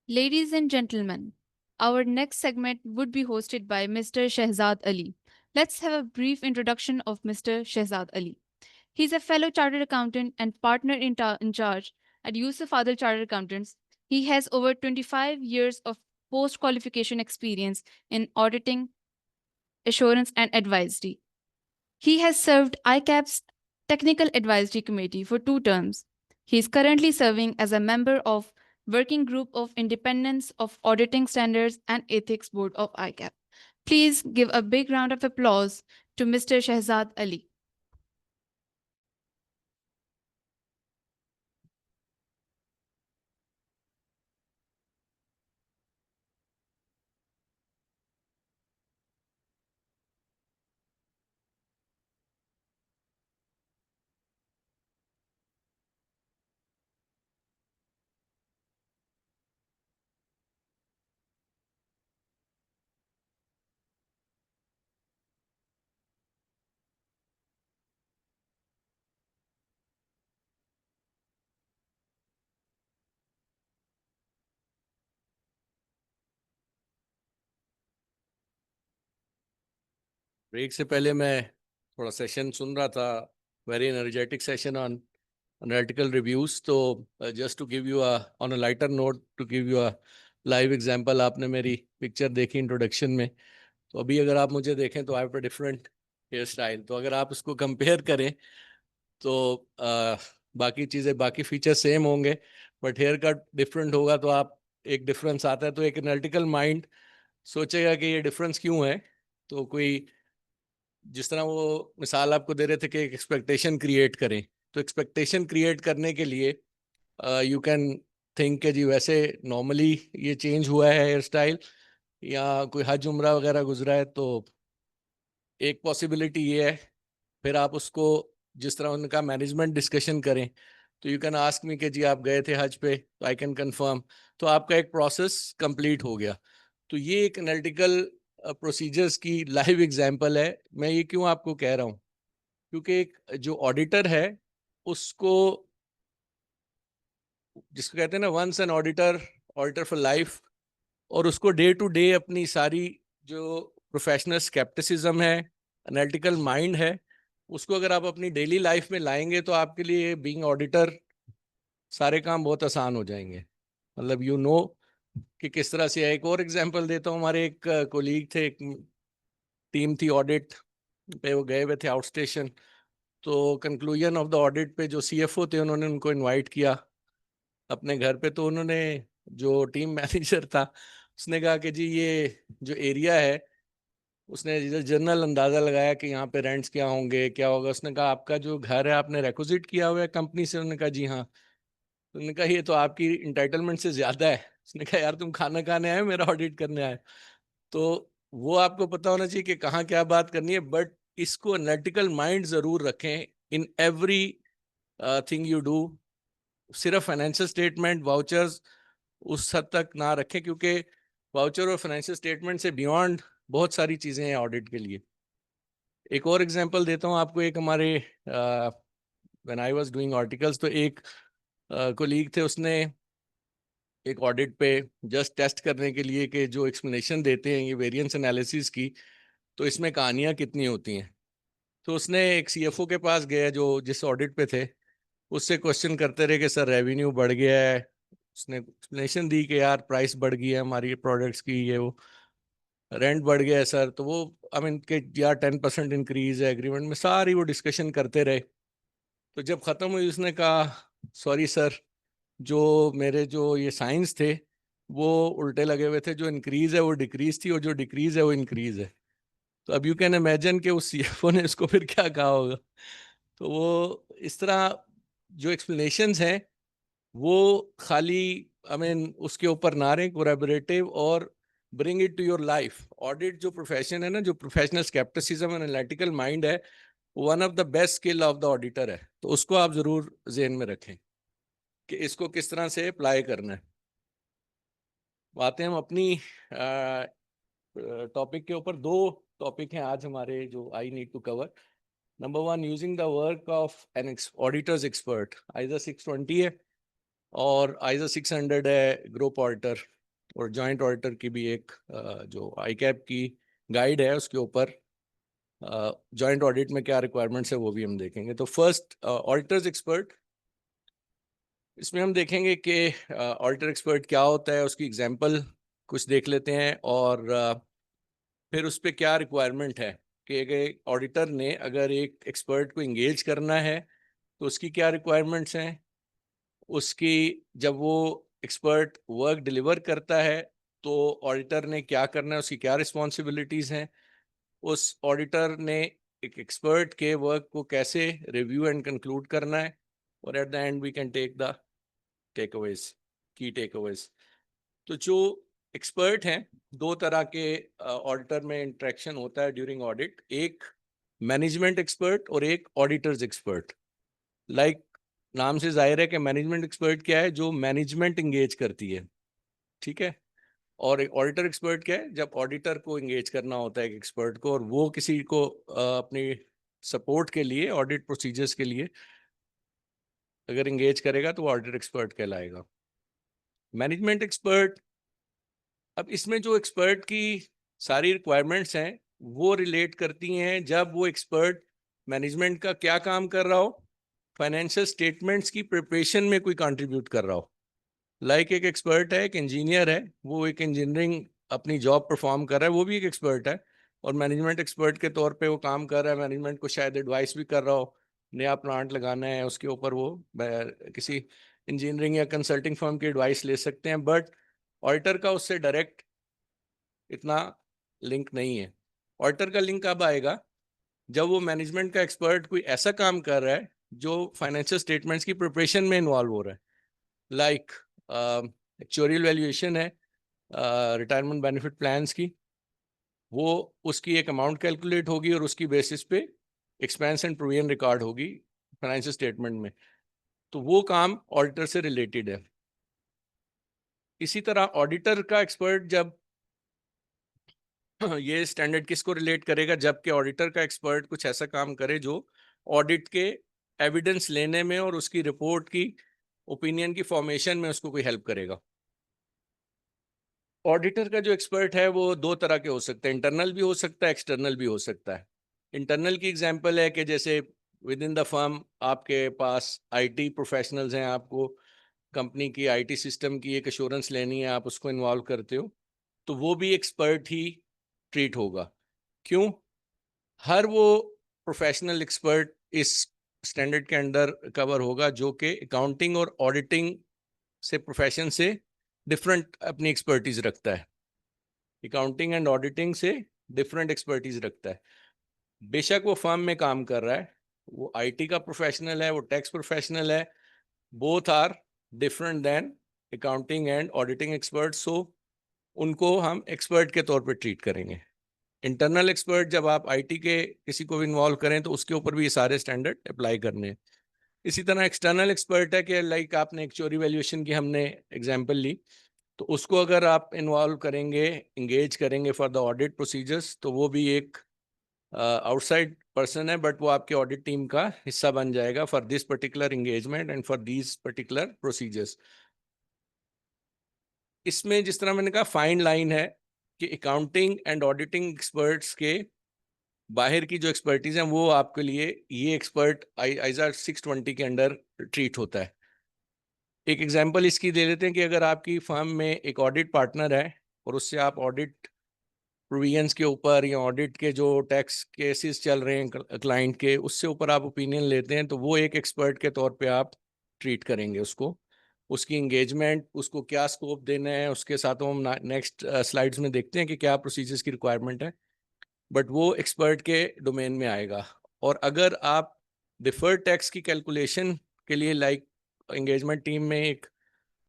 Ladies and gentlemen, our next segment would be hosted by Mr. Shehzad Ali. Let's have a brief introduction of Mr. Shehzad Ali. He's a fellow chartered accountant and partner in charge at Yusuf Adil Chartered Accountants. He has over 25 years of post qualification experience in auditing, assurance, and advisory. He has served ICAP's Technical Advisory Committee for 2 terms. He is currently serving as a member of Working Group of Independence of Auditing Standards and Ethics Board of ICAP. Please give a big round of applause to Mr. Shehzad Ali. Break से पहले मैं थोड़ा session सुन रहा था, very energetic session on analytical reviews. तो just to give you on a lighter note, to give you a live example, आपने मेरी पिक्चर देखी इंट्रोडक्शन में, तो अभी अगर आप मुझे देखें तो I have a different hair style. तो अगर आप उसको कंपेयर करें तो बाकी चीज़ें, बाकी फीचर सेम होंगे, बट हेयर कट डिफरेंट होगा, तो आप एक डिफरेंस आता है। तो एक एनालिटिकल माइंड सोचेगा कि ये डिफरेंस क्यों है। तो कोई जिस तरह वो मिसाल आपको दे रहे थे कि एक एक्सपेक्टेशन क्रिएट करें, तो एक्सपेक्टेशन क्रिएट करने के लिए यू कैन थिंक कि जी वैसे नॉर्मली ये चेंज हुआ है हेयर स्टाइल, या कोई हज उम्रा वगैरह गुजरा है, तो एक पॉसिबिलिटी ये है। फिर आप उसको जिस तरह उनका मैनेजमेंट डिस्कशन करें, तो यू कैन आस्क मी कि जी आप गए थे हज पे, तो आई कैन कंफर्म, तो आपका एक प्रोसेस कंप्लीट हो गया। तो ये एक एनालिटिकल प्रोसीजर्स की लाइव एग्जांपल है। मैं ये क्यों आपको कह रहा हूँ, क्योंकि एक जो ऑडिटर है उसको, जिसको कहते हैं ना once an auditor, auditor for life, और उसको डे टू डे अपनी सारी जो प्रोफेशनल स्केप्टिसिज्म है, एनालिटिकल माइंड है, उसको अगर आप अपनी डेली लाइफ में लाएंगे तो आपके लिए बीइंग ऑडिटर सारे काम बहुत आसान हो जाएंगे। मतलब यू नो कि किस तरह से है। एक और एग्जांपल देता हूँ। हमारे एक कोलीग थे, एक टीम थी ऑडिट पे, वो गए हुए थे आउट स्टेशन। तो कंक्लूजन ऑफ द ऑडिट पे जो सीएफओ थे, उन्होंने उनको इनवाइट किया अपने घर पे। तो उन्होंने, जो टीम मैनेजर था, उसने कहा कि जी ये जो एरिया है, उसने जनरल अंदाजा लगाया कि यहाँ पे रेंट्स क्या होंगे, क्या होगा। उसने कहा आपका जो घर है आपने रिक्विजिट किया हुआ है कंपनी से? उन्होंने कहा जी हाँ। तो उन्होंने कहा ये तो आपकी इंटाइटलमेंट से ज्यादा है। उसने कहा यार तुम खाना खाने आए, मेरा ऑडिट करने आए? तो वो आपको पता होना चाहिए कि कहाँ क्या बात करनी है, बट इसको एनालिटिकल माइंड जरूर रखें in every thing you do. सिर्फ फाइनेंशियल स्टेटमेंट, वाउचर्स उस हद तक ना रखें, क्योंकि वाउचर और फाइनेंशियल स्टेटमेंट से बियॉन्ड बहुत सारी चीज़ें हैं ऑडिट के लिए। एक और एग्जांपल देता हूँ आपको। एक हमारे when I was doing articles, तो एक कोलीग थे, उसने एक ऑडिट पे जस्ट टेस्ट करने के लिए कि जो एक्सप्लेनेशन देते हैं ये वेरिएंस एनालिसिस की, तो इसमें कहानियाँ कितनी होती हैं। तो उसने एक सीएफओ के पास गया जो जिस ऑडिट पे थे, उससे क्वेश्चन करते रहे कि सर रेवेन्यू बढ़ गया है। उसने एक्सप्लेनेशन दी कि यार प्राइस बढ़ गई है हमारी प्रोडक्ट्स की, ये वो, रेंट बढ़ गया है सर। तो वो आई मीन कि यार 10% इंक्रीज है एग्रीमेंट में, सारी वो डिस्कशन करते रहे। तो जब ख़त्म हुई, उसने कहा सॉरी सर, जो मेरे जो ये साइंस थे वो उल्टे लगे हुए थे, जो इंक्रीज है वो डिक्रीज थी और जो डिक्रीज है वो इंक्रीज है। तो अब यू कैन इमेजिन कि उस सीएफओ ने इसको फिर क्या कहा होगा। तो वो इस तरह जो एक्सप्लेनेशंस हैं वो खाली आई मीन उसके ऊपर ना रहें, कोलैबोरेटिव, और bring it to your life. Audit जो प्रोफेशन है ना, जो professional scepticism and analytical mind है, one of the best skill of the auditor है। तो उसको आप जरूर जेहन में रखें कि इसको किस तरह से अप्लाई करना है। बातें हम अपनी टॉपिक के ऊपर, दो टॉपिक हैं आज हमारे जो I need to cover. Number one, using the work of an auditor's expert. ISA 620 है और आइजर 600 है ग्रुप ऑडिटर। और जॉइंट ऑडिटर की भी एक जो ICAP की गाइड है उसके ऊपर जॉइंट ऑडिट में क्या रिक्वायरमेंट्स है वो भी हम देखेंगे। तो फर्स्ट ऑडिटर्स एक्सपर्ट, इसमें हम देखेंगे कि ऑडिटर एक्सपर्ट क्या होता है, उसकी एग्जांपल कुछ देख लेते हैं और फिर उस पर क्या रिक्वायरमेंट है कि एक ऑडिटर ने अगर एक एक्सपर्ट को इंगेज करना है तो उसकी क्या रिक्वायरमेंट्स हैं, उसकी जब वो एक्सपर्ट वर्क डिलीवर करता है तो ऑडिटर ने क्या करना है, उसकी क्या रिस्पॉन्सिबिलिटीज़ हैं, उस ऑडिटर ने एक एक्सपर्ट के वर्क को कैसे रिव्यू एंड कंक्लूड करना है, और at the end we can take the takeaways, की टेकअवेज। तो जो एक्सपर्ट हैं, दो तरह के ऑडिटर में इंटरेक्शन होता है ड्यूरिंग ऑडिट, एक मैनेजमेंट एक्सपर्ट और एक ऑडिटर्स एक्सपर्ट। लाइक नाम से जाहिर है कि मैनेजमेंट एक्सपर्ट क्या है, जो मैनेजमेंट इंगेज करती है, ठीक है, और एक ऑडिटर एक्सपर्ट क्या है, जब ऑडिटर को इंगेज करना होता है एक एक्सपर्ट को, और वो किसी को अपनी सपोर्ट के लिए, ऑडिट प्रोसीजर्स के लिए अगर इंगेज करेगा तो वो ऑडिटर एक्सपर्ट कहलाएगा। मैनेजमेंट एक्सपर्ट, अब इसमें जो एक्सपर्ट की सारी रिक्वायरमेंट्स हैं वो रिलेट करती हैं जब वो एक्सपर्ट मैनेजमेंट का क्या काम कर रहा हो, फाइनेंशियल स्टेटमेंट्स की प्रिपरेशन में कोई कंट्रीब्यूट कर रहा हो। लाइक एक एक्सपर्ट है, एक इंजीनियर है, वो एक इंजीनियरिंग अपनी जॉब परफॉर्म कर रहा है, वो भी एक एक्सपर्ट है, और मैनेजमेंट एक्सपर्ट के तौर पे वो काम कर रहा है, मैनेजमेंट को शायद एडवाइस भी कर रहा हो, नया प्लांट लगाना है उसके ऊपर वो किसी इंजीनियरिंग या कंसल्टिंग फर्म की एडवाइस ले सकते हैं, बट ऑडिटर का उससे डायरेक्ट इतना लिंक नहीं है। ऑडिटर का लिंक कब आएगा, जब वो मैनेजमेंट का एक्सपर्ट कोई ऐसा काम कर रहा है जो फाइनेंशियल स्टेटमेंट्स की प्रिपरेशन में इन्वॉल्व हो रहा है। लाइक एक्चुअरियल वैल्यूएशन है रिटायरमेंट बेनिफिट प्लान्स की, वो उसकी एक अमाउंट कैलकुलेट होगी और उसकी बेसिस पे एक्सपेंस एंड प्रोविजन रिकॉर्ड होगी फाइनेंशियल स्टेटमेंट में, तो वो काम ऑडिटर से रिलेटेड है। इसी तरह ऑडिटर का एक्सपर्ट जब ये स्टैंडर्ड किसको रिलेट करेगा, जबकि ऑडिटर का एक्सपर्ट कुछ ऐसा काम करे जो ऑडिट के एविडेंस लेने में और उसकी रिपोर्ट की ओपिनियन की फॉर्मेशन में उसको कोई हेल्प करेगा। ऑडिटर का जो एक्सपर्ट है वो दो तरह के हो सकते हैं, इंटरनल भी हो सकता है, एक्सटर्नल भी हो सकता है। इंटरनल की एग्जांपल है कि जैसे विद इन द फर्म आपके पास IT प्रोफेशनल्स हैं, आपको कंपनी की IT सिस्टम की एक एश्योरेंस लेनी है, आप उसको इन्वॉल्व करते हो, तो वो भी एक्सपर्ट ही ट्रीट होगा। क्यों? हर वो प्रोफेशनल एक्सपर्ट इस स्टैंडर्ड के अंडर कवर होगा जो कि अकाउंटिंग और ऑडिटिंग से प्रोफेशन से डिफरेंट अपनी एक्सपर्टीज रखता है, अकाउंटिंग एंड ऑडिटिंग से डिफरेंट एक्सपर्टीज रखता है। बेशक वो फर्म में काम कर रहा है, वो IT का प्रोफेशनल है, वो टैक्स प्रोफेशनल है, both are different than accounting and auditing expert, सो उनको हम एक्सपर्ट के तौर पे ट्रीट करेंगे। इंटरनल एक्सपर्ट, जब आप IT के किसी को भी इन्वॉल्व करें तो उसके ऊपर भी ये सारे स्टैंडर्ड अप्लाई करने हैं। इसी तरह एक्सटर्नल एक्सपर्ट है कि लाइक आपने एक्चुअरी वैल्यूएशन की हमने एग्जांपल ली, तो उसको अगर आप इन्वॉल्व करेंगे, इंगेज करेंगे फॉर द ऑडिट प्रोसीजर्स, तो वो भी एक आउटसाइड पर्सन है, बट वो आपके ऑडिट टीम का हिस्सा बन जाएगा for this particular engagement and for these particular procedures. इसमें जिस तरह मैंने कहा फाइन लाइन है कि अकाउंटिंग एंड ऑडिटिंग एक्सपर्ट्स के बाहर की जो एक्सपर्टीज हैं वो आपके लिए ये एक्सपर्ट ISA 620 के अंडर ट्रीट होता है। एक एग्जांपल इसकी दे लेते हैं कि अगर आपकी फर्म में एक ऑडिट पार्टनर है और उससे आप ऑडिट प्रोविजंस के ऊपर या ऑडिट के जो टैक्स केसेस चल रहे हैं क्लाइंट के, उससे ऊपर आप ओपिनियन लेते हैं, तो वो एक एक्सपर्ट के तौर पे आप ट्रीट करेंगे उसको, उसकी इंगेजमेंट, उसको क्या स्कोप देना है, उसके साथ हम नेक्स्ट स्लाइड्स में देखते हैं कि क्या प्रोसीजर्स की रिक्वायरमेंट है, बट वो एक्सपर्ट के डोमेन में आएगा। और अगर आप डिफर्ड टैक्स की कैलकुलेशन के लिए लाइक एंगेजमेंट टीम में एक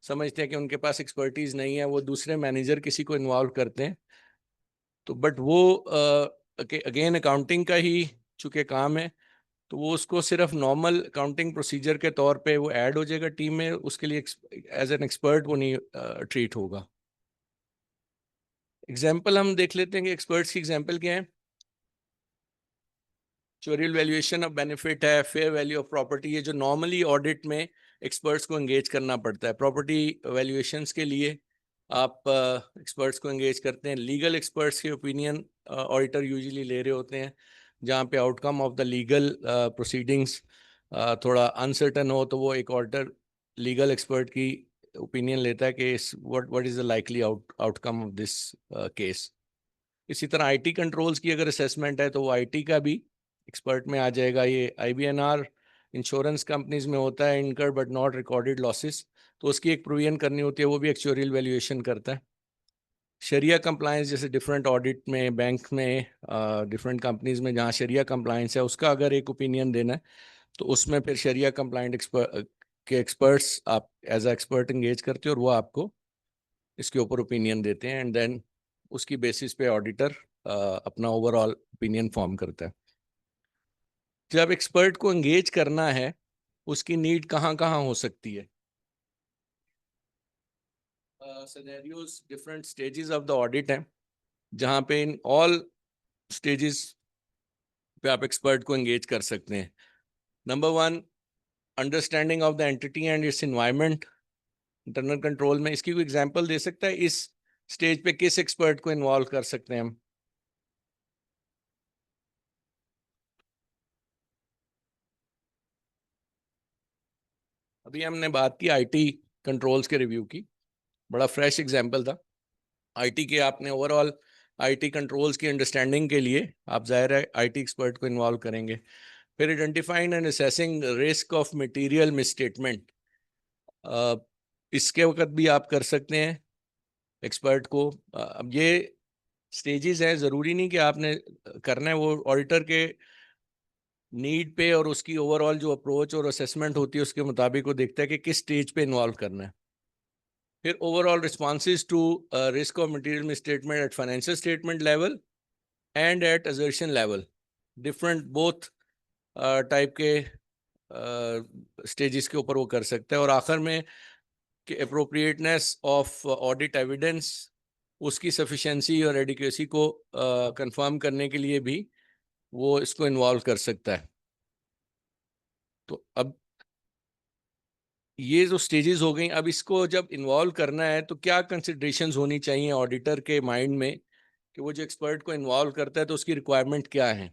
समझते हैं कि उनके पास एक्सपर्टीज नहीं है, वो दूसरे मैनेजर किसी को इन्वॉल्व करते हैं, तो बट वो अगेन अकाउंटिंग का ही चूंकि काम है, तो वो उसको सिर्फ नॉर्मल अकाउंटिंग प्रोसीजर के तौर पे वो ऐड हो जाएगा टीम में, उसके लिए एज एन एक्सपर्ट वो नहीं ट्रीट होगा। एग्जाम्पल हम देख लेते हैं कि एक्सपर्ट्स की एग्जाम्पल क्या है। एक्चुअरियल वैल्यूएशन ऑफ बेनिफिट है, फेयर वैल्यू ऑफ प्रॉपर्टी, ये जो नॉर्मली ऑडिट में एक्सपर्ट्स को एंगेज करना पड़ता है प्रॉपर्टी वैल्यूएशंस के लिए, आप एक्सपर्ट्स को एंगेज करते हैं। लीगल एक्सपर्ट्स के ओपिनियन ऑडिटर यूजुअली ले रहे होते हैं, जहाँ पे outcome of the legal proceedings थोड़ा अनसर्टन हो, तो वो एक ऑडिटर लीगल एक्सपर्ट की ओपिनियन लेता है कि what is the likely outcome of this case. इसी तरह आईटी कंट्रोल्स की अगर असेसमेंट है तो वो आईटी का भी एक्सपर्ट में आ जाएगा। ये आईबीएनआर इंश्योरेंस कंपनीज में होता है, incurred but not recorded losses, तो उसकी एक प्रोविजन करनी होती है, वो भी एक्चुअरियल वैल्यूएशन करता है। शरिया कंप्लायंस, जैसे डिफरेंट ऑडिट में, बैंक में, डिफरेंट कंपनीज में जहाँ शरिया कंप्लायंस है, उसका अगर एक ओपिनियन देना है तो उसमें फिर शरिया कंप्लायंट के एक्सपर्ट्स आप एज अ एक्सपर्ट एंगेज करते हो और वो आपको इसके ऊपर ओपिनियन देते हैं, एंड देन उसकी बेसिस पे ऑडिटर अपना ओवरऑल ओपिनियन फॉर्म करता है। जब एक्सपर्ट को एंगेज करना है, उसकी नीड कहाँ कहाँ हो सकती है? Scenarios, different stages of the audit हैं, जहाँ पे इन ऑल स्टेजेस पे आप एक्सपर्ट को एंगेज कर सकते हैं। Number one, understanding of the entity and it's environment. Internal control में इसकी कोई एग्जांपल दे सकता है? इस स्टेज पे किस एक्सपर्ट को इन्वॉल्व कर सकते हैं हम? अभी हमने बात की आईटी कंट्रोल्स के रिव्यू की, बड़ा फ्रेश एग्जांपल था। आईटी के आपने ओवरऑल आईटी कंट्रोल्स की अंडरस्टैंडिंग के लिए आप ज़ाहिर है आईटी एक्सपर्ट को इन्वॉल्व करेंगे। फिर identifying and assessing risk of material misstatement, इसके वक्त भी आप कर सकते हैं एक्सपर्ट को। अब ये स्टेजेस हैं, ज़रूरी नहीं कि आपने करना है, वो ऑडिटर के नीड पे और उसकी ओवरऑल जो अप्रोच और असेसमेंट होती है उसके मुताबिक वो देखता है कि किस स्टेज पे इन्वॉल्व करना है। फिर overall responses to risk of material misstatement at financial statement level and at assertion level, different both type के स्टेजेस के ऊपर वो कर सकता है। और आखिर में कि अप्रोप्रिएटनेस ऑफ ऑडिट एविडेंस, उसकी सफिशेंसी और एडिक्वेसी को कंफर्म करने के लिए भी वो इसको इन्वॉल्व कर सकता है। तो अब ये जो स्टेजेस हो गई, अब इसको जब इन्वॉल्व करना है तो क्या कंसिडरेशंस होनी चाहिए ऑडिटर के माइंड में कि वो जो एक्सपर्ट को इन्वॉल्व करता है तो उसकी रिक्वायरमेंट क्या है?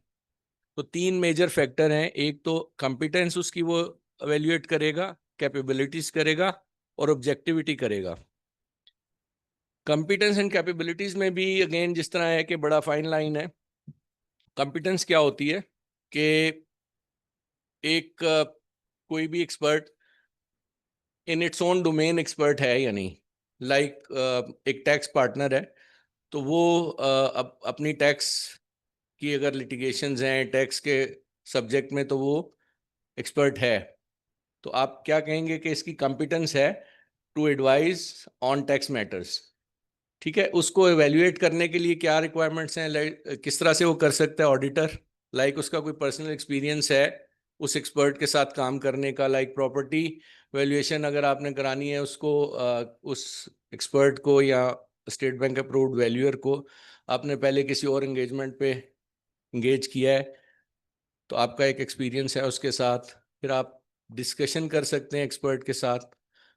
तो तीन मेजर फैक्टर हैं। एक तो कंपिटेंस उसकी वो एवेल्युएट करेगा, कैपेबिलिटीज करेगा और ऑब्जेक्टिविटी करेगा। कंपिटेंस एंड कैपेबिलिटीज में भी अगेन जिस तरह है कि बड़ा फाइन लाइन है। कंपिटेंस क्या होती है कि एक कोई भी expert in its own domain expert है या नहीं। एक टैक्स पार्टनर है तो वो अपनी टैक्स की अगर लिटिगेशंस हैं टैक्स के सब्जेक्ट में तो वो एक्सपर्ट है। तो आप क्या कहेंगे कि इसकी कॉम्पिटेंस है to advise on tax matters. ठीक है, उसको एवेल्युएट करने के लिए क्या रिक्वायरमेंट्स हैं, किस तरह से वो कर सकता है ऑडिटर? उसका कोई पर्सनल एक्सपीरियंस है उस एक्सपर्ट के साथ काम करने का, प्रॉपर्टी वैल्यूएशन अगर आपने करानी है उसको उस एक्सपर्ट को या स्टेट बैंक अप्रूव्ड वैल्यूअर को आपने पहले किसी और एंगेजमेंट पे इंगेज किया है तो आपका एक एक्सपीरियंस है उसके साथ। फिर आप डिस्कशन कर सकते हैं एक्सपर्ट के साथ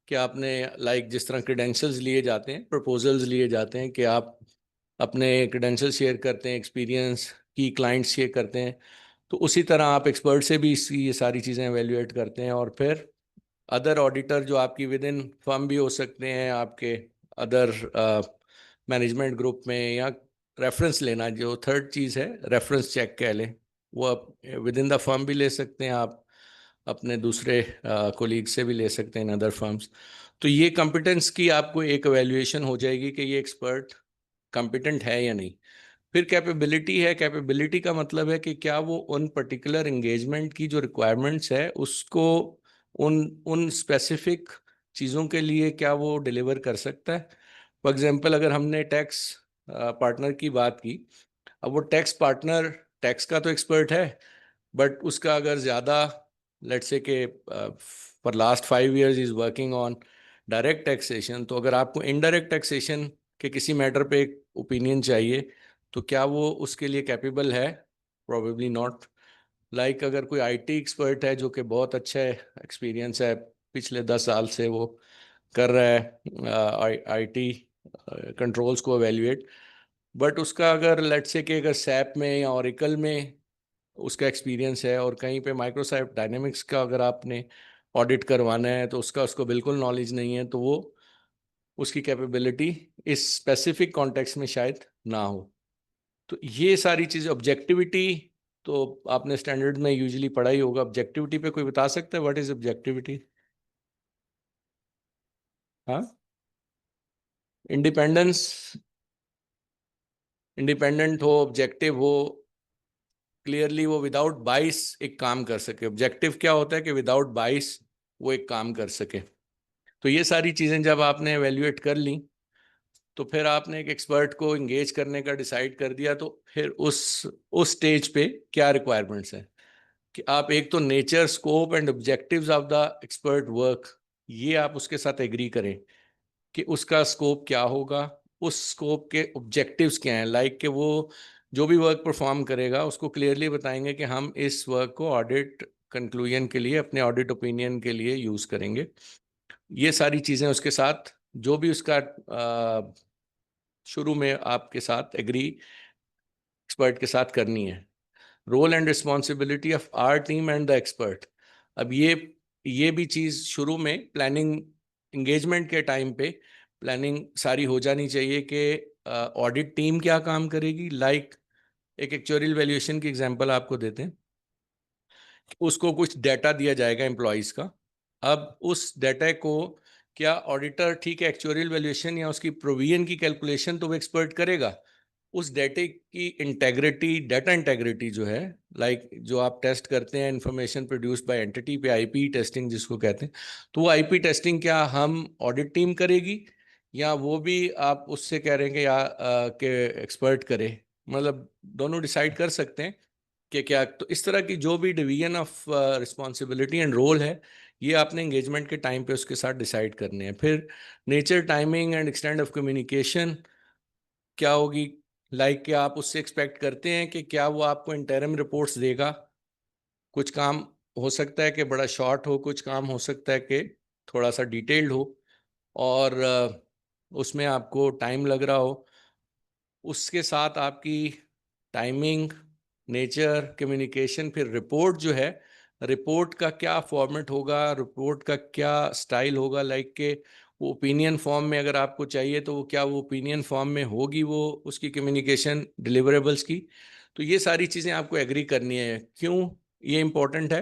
कि आपने जिस तरह क्रेडेंशियल्स लिए जाते हैं, प्रपोजल्स लिए जाते हैं कि आप अपने क्रेडेंशियल शेयर करते हैं, एक्सपीरियंस की क्लाइंट्स शेयर करते हैं, तो उसी तरह आप एक्सपर्ट से भी इसकी ये सारी चीज़ें एवेल्युएट करते हैं। और फिर अदर ऑडिटर जो आपकी विद इन फर्म भी हो सकते हैं, आपके अदर मैनेजमेंट ग्रुप में, या रेफरेंस लेना, जो थर्ड चीज़ है रेफरेंस चेक कह लें, वो आप विद इन द फर्म भी ले सकते हैं, आप अपने दूसरे कोलीग से भी ले सकते हैं इन अदर फर्म्स। तो ये कॉम्पिटेंस की आपको एक एवेल्युएशन हो जाएगी कि ये एक्सपर्ट कॉम्पिटेंट है या नहीं। फिर कैपेबिलिटी है। कैपेबिलिटी का मतलब है कि क्या वो उन पर्टिकुलर एंगेजमेंट की जो रिक्वायरमेंट्स है उसको उन उन स्पेसिफिक चीज़ों के लिए क्या वो डिलीवर कर सकता है। फॉर एग्जांपल अगर हमने टैक्स पार्टनर की बात की, अब वो टैक्स पार्टनर टैक्स का तो एक्सपर्ट है, बट उसका अगर ज़्यादा लेट्स से के for last 5 years is working on direct taxation, तो अगर आपको इनडायरेक्ट टैक्सेशन के किसी मैटर पे एक ओपिनियन चाहिए तो क्या वो उसके लिए कैपेबल है? Probably not. अगर कोई आईटी एक्सपर्ट है जो कि बहुत अच्छा है, एक्सपीरियंस है, पिछले 10 साल से वो कर रहा है आईटी कंट्रोल्स को एवेल्युएट, बट उसका अगर लेट्स से कि अगर सैप में या ओरेकल में उसका एक्सपीरियंस है और कहीं पे माइक्रोसॉफ्ट डायनेमिक्स का अगर आपने ऑडिट करवाना है तो उसको बिल्कुल नॉलेज नहीं है, तो वो उसकी कैपेबिलिटी इस स्पेसिफिक कॉन्टेक्स्ट में शायद ना हो। तो ये सारी चीज़ें, ऑब्जेक्टिविटी तो आपने स्टैंडर्ड में यूजुअली पढ़ा ही होगा। ऑब्जेक्टिविटी पे कोई बता सकता है व्हाट इज ऑब्जेक्टिविटी? हाँ, इंडिपेंडेंस, इंडिपेंडेंट हो, ऑब्जेक्टिव हो, क्लियरली वो विदाउट बाइस एक काम कर सके। ऑब्जेक्टिव क्या होता है कि विदाउट बाइस वो एक काम कर सके। तो ये सारी चीज़ें जब आपने एवेल्युएट कर ली तो फिर आपने एक एक्सपर्ट को इंगेज करने का डिसाइड कर दिया, तो फिर उस स्टेज पे क्या रिक्वायरमेंट्स हैं कि आप एक तो nature, scope and objectives of the expert work, ये आप उसके साथ एग्री करें कि उसका स्कोप क्या होगा, उस स्कोप के ऑब्जेक्टिव्स क्या हैं। लाइक कि वो जो भी वर्क परफॉर्म करेगा उसको क्लियरली बताएंगे कि हम इस वर्क को ऑडिट कंक्लूजन के लिए, अपने ऑडिट ओपिनियन के लिए यूज़ करेंगे। ये सारी चीज़ें उसके साथ जो भी उसका शुरू में आपके साथ एग्री एक्सपर्ट के साथ करनी है। Role and responsibility of our team and the expert. अब ये भी चीज़ शुरू में प्लानिंग, इंगेजमेंट के टाइम पे प्लानिंग सारी हो जानी चाहिए कि ऑडिट टीम क्या काम करेगी। लाइक एक एक्चुअरियल वैल्यूएशन की एग्जांपल आपको देते हैं। उसको कुछ डाटा दिया जाएगा एम्प्लॉयज़ का। अब उस डाटा को क्या ऑडिटर, ठीक है, एक्चुअरियल वैल्यूएशन या उसकी प्रोविजन की कैलकुलेशन तो वो एक्सपर्ट करेगा, उस डाटे की इंटेग्रिटी, डाटा इंटेग्रिटी जो है, लाइक जो आप टेस्ट करते हैं इंफॉर्मेशन प्रोड्यूस्ड बाय एंटिटी पे, आईपी टेस्टिंग जिसको कहते हैं, तो वो आईपी टेस्टिंग क्या हम ऑडिट टीम करेगी या वो भी आप उससे कह रहे हैं कि के एक्सपर्ट करे? मतलब दोनों डिसाइड कर सकते हैं कि क्या। तो इस तरह की जो भी division of responsibility and role है, ये आपने एंगेजमेंट के टाइम पे उसके साथ डिसाइड करने हैं। फिर nature, timing and extend of communication क्या होगी। लाइक कि आप उससे एक्सपेक्ट करते हैं कि क्या वो आपको इंटरिम रिपोर्ट्स देगा। कुछ काम हो सकता है कि बड़ा शॉर्ट हो, कुछ काम हो सकता है कि थोड़ा सा डिटेल्ड हो और उसमें आपको टाइम लग रहा हो। उसके साथ आपकी टाइमिंग, नेचर, कम्युनिकेशन, फिर रिपोर्ट जो है, रिपोर्ट का क्या फॉर्मेट होगा, रिपोर्ट का क्या स्टाइल होगा। लाइक के वो ओपिनियन फॉर्म में अगर आपको चाहिए तो वो क्या वो ओपिनियन फॉर्म में होगी वो उसकी कम्युनिकेशन डिलीवरेबल्स की। तो ये सारी चीज़ें आपको एग्री करनी है। क्यों ये इम्पोर्टेंट है?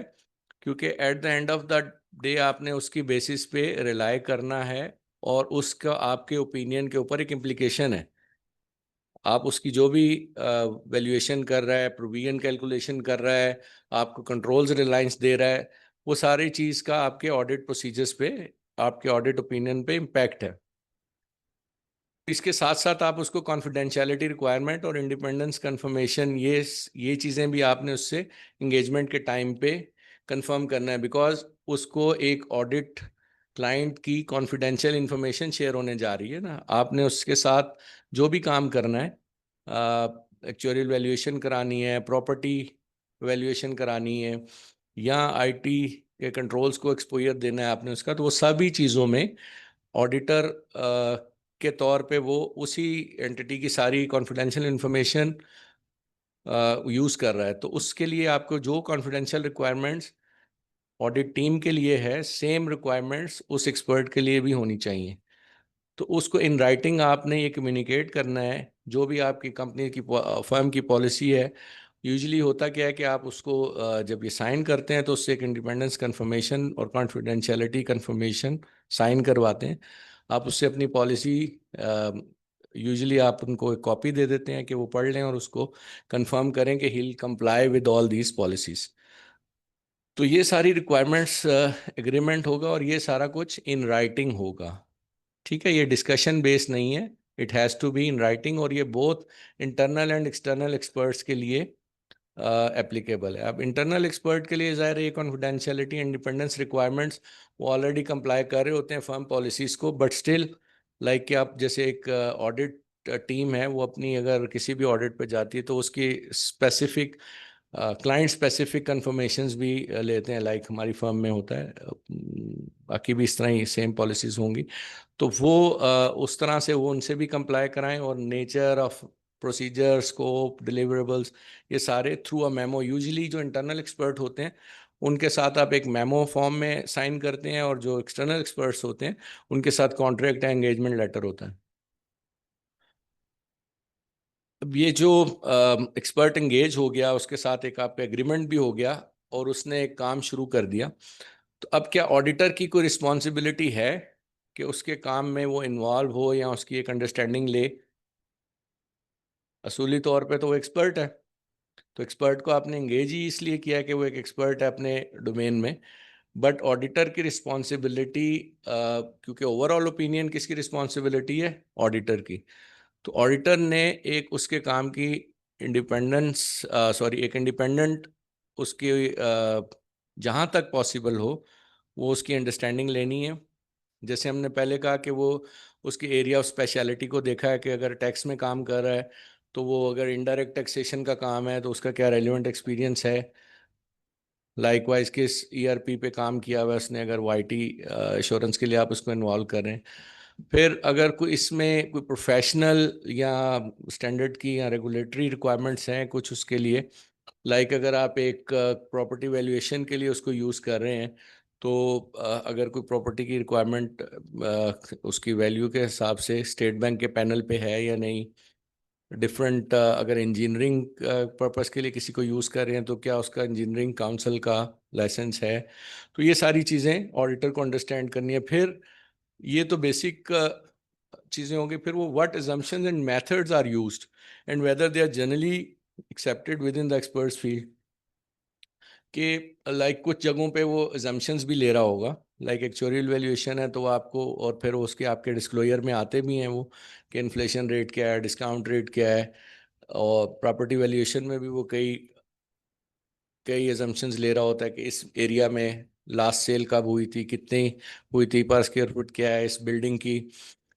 क्योंकि eight the end of the day आपने उसकी बेसिस पे रिलाई करना है और उसका आपके ओपिनियन के ऊपर एक इम्प्लीकेशन है। आप उसकी जो भी वैल्यूएशन कर रहा है, प्रोविजन कैलकुलेशन कर रहा है, आपको कंट्रोल्स रिलायंस दे रहा है, वो सारी चीज़ का आपके ऑडिट प्रोसीजर्स पे, आपके ऑडिट ओपिनियन पे इम्पैक्ट है। इसके साथ साथ आप उसको कॉन्फिडेंशियलिटी रिक्वायरमेंट और इंडिपेंडेंस कंफर्मेशन, ये चीज़ें भी आपने उससे इंगेजमेंट के टाइम पे कंफर्म करना है, बिकॉज उसको एक ऑडिट क्लाइंट की कॉन्फिडेंशियल इंफॉर्मेशन शेयर होने जा रही है ना। आपने उसके साथ जो भी काम करना है, एक्चुअरियल वैल्यूएशन करानी है, प्रॉपर्टी वैल्यूएशन करानी है या आईटी के कंट्रोल्स को एक्सपोजर देना है आपने उसका, तो वो सभी चीज़ों में ऑडिटर के तौर पे वो उसी एंटिटी की सारी कॉन्फिडेंशियल इंफॉर्मेशन यूज़ कर रहा है। तो उसके लिए आपको जो कॉन्फिडेंशियल रिक्वायरमेंट्स ऑडिट टीम के लिए है, सेम रिक्वायरमेंट्स उस एक्सपर्ट के लिए भी होनी चाहिए। तो उसको इन राइटिंग आपने ये कम्युनिकेट करना है। जो भी आपकी कंपनी की फर्म की पॉलिसी है, यूजुअली होता क्या है कि आप उसको जब ये साइन करते हैं तो उससे एक इंडिपेंडेंस कंफर्मेशन और कॉन्फिडेंशियलिटी कंफर्मेशन साइन करवाते हैं। आप उससे अपनी पॉलिसी, यूजुअली आप उनको एक कॉपी दे देते हैं कि वो पढ़ लें और उसको कंफर्म करें कि he will comply with all these policies. तो ये सारी रिक्वायरमेंट्स एग्रीमेंट होगा और ये सारा कुछ इन राइटिंग होगा। ठीक है, ये डिस्कशन बेस्ड नहीं है, it has to be in writing, और ये both internal and external experts के लिए एप्लीकेबल है। अब इंटरनल एक्सपर्ट के लिए ज़ाहिर है ये कॉन्फिडेंशियलिटी, इंडिपेंडेंस रिक्वायरमेंट्स वो ऑलरेडी कंप्लाई कर रहे होते हैं फर्म पॉलिसीज़ को, बट स्टिल लाइक कि आप जैसे एक ऑडिट टीम है, वो अपनी अगर किसी भी ऑडिट पे जाती है तो उसकी स्पेसिफिक क्लाइंट स्पेसिफिक कन्फर्मेशंस भी लेते हैं, लाइक हमारी फर्म में होता है। बाकी भी इस तरह ही सेम पॉलिसीज होंगी, तो वो उस तरह से वो उनसे भी कंप्लाई कराएं। और nature of procedure, scope, deliverables, ये सारे थ्रू अ मेमो, यूजुअली जो इंटरनल एक्सपर्ट होते हैं उनके साथ आप एक मेमो फॉर्म में साइन करते हैं, और जो एक्सटर्नल एक्सपर्ट्स होते हैं उनके साथ कॉन्ट्रैक्ट या एंगेजमेंट लेटर होता है। अब ये जो एक्सपर्ट एंगेज हो गया, उसके साथ एक आप एग्रीमेंट भी हो गया, और उसने एक काम शुरू कर दिया, तो अब क्या ऑडिटर की कोई रिस्पॉन्सिबिलिटी है कि उसके काम में वो इन्वॉल्व हो या उसकी एक अंडरस्टैंडिंग ले? असूली तौर पे तो वो एक्सपर्ट है, तो एक्सपर्ट को आपने एंगेज ही इसलिए किया कि वो एक एक्सपर्ट है अपने डोमेन में। बट ऑडिटर की रिस्पॉन्सिबिलिटी, क्योंकि ओवरऑल ओपिनियन किसकी रिस्पॉन्सिबिलिटी है? ऑडिटर की। तो ऑडिटर ने एक उसके काम की इंडिपेंडेंस, सॉरी, एक इंडिपेंडेंट उसकी, जहाँ तक पॉसिबल हो वो उसकी अंडरस्टैंडिंग लेनी है। जैसे हमने पहले कहा कि वो उसकी एरिया ऑफ स्पेशलिटी को देखा है कि अगर टैक्स में काम कर रहा है तो वो अगर इनडायरेक्ट टैक्सेशन का काम है तो उसका क्या रेलिवेंट एक्सपीरियंस है। लाइकवाइज किस ईआरपी पे काम किया हुआ है उसने, अगर वाईटी इंश्योरेंस के लिए आप उसको इन्वॉल्व कर रहे हैं। फिर अगर कोई इसमें कोई प्रोफेशनल या स्टैंडर्ड की या रेगुलेटरी रिक्वायरमेंट्स हैं कुछ उसके लिए, लाइक अगर आप एक प्रॉपर्टी वैल्यूएशन के लिए उसको यूज़ कर रहे हैं, तो अगर कोई प्रॉपर्टी की रिक्वायरमेंट उसकी वैल्यू के हिसाब से स्टेट बैंक के पैनल पे है या नहीं, डिफरेंट, अगर इंजीनियरिंग पर्पस के लिए किसी को यूज़ कर रहे हैं तो क्या उसका इंजीनियरिंग काउंसिल का लाइसेंस है। तो ये सारी चीज़ें ऑडिटर को अंडरस्टैंड करनी है। फिर ये तो बेसिक चीज़ें होंगी, फिर वो what assumptions and methods are used and whether they are generally accepted within the expert's field. कि लाइक कुछ जगहों पे वो assumptions भी ले रहा होगा, लाइक एक्चुअरियल वैल्यूएशन है तो वो आपको, और फिर उसके आपके डिस्क्लोजर में आते भी हैं वो कि इन्फ्लेशन रेट क्या है, डिस्काउंट रेट क्या है। और प्रॉपर्टी वैल्यूएशन में भी वो कई कई एजम्पशंस ले रहा होता है कि इस एरिया में लास्ट सेल कब हुई थी, कितनी हुई थी, पर स्क्वायर फुट क्या है, इस बिल्डिंग की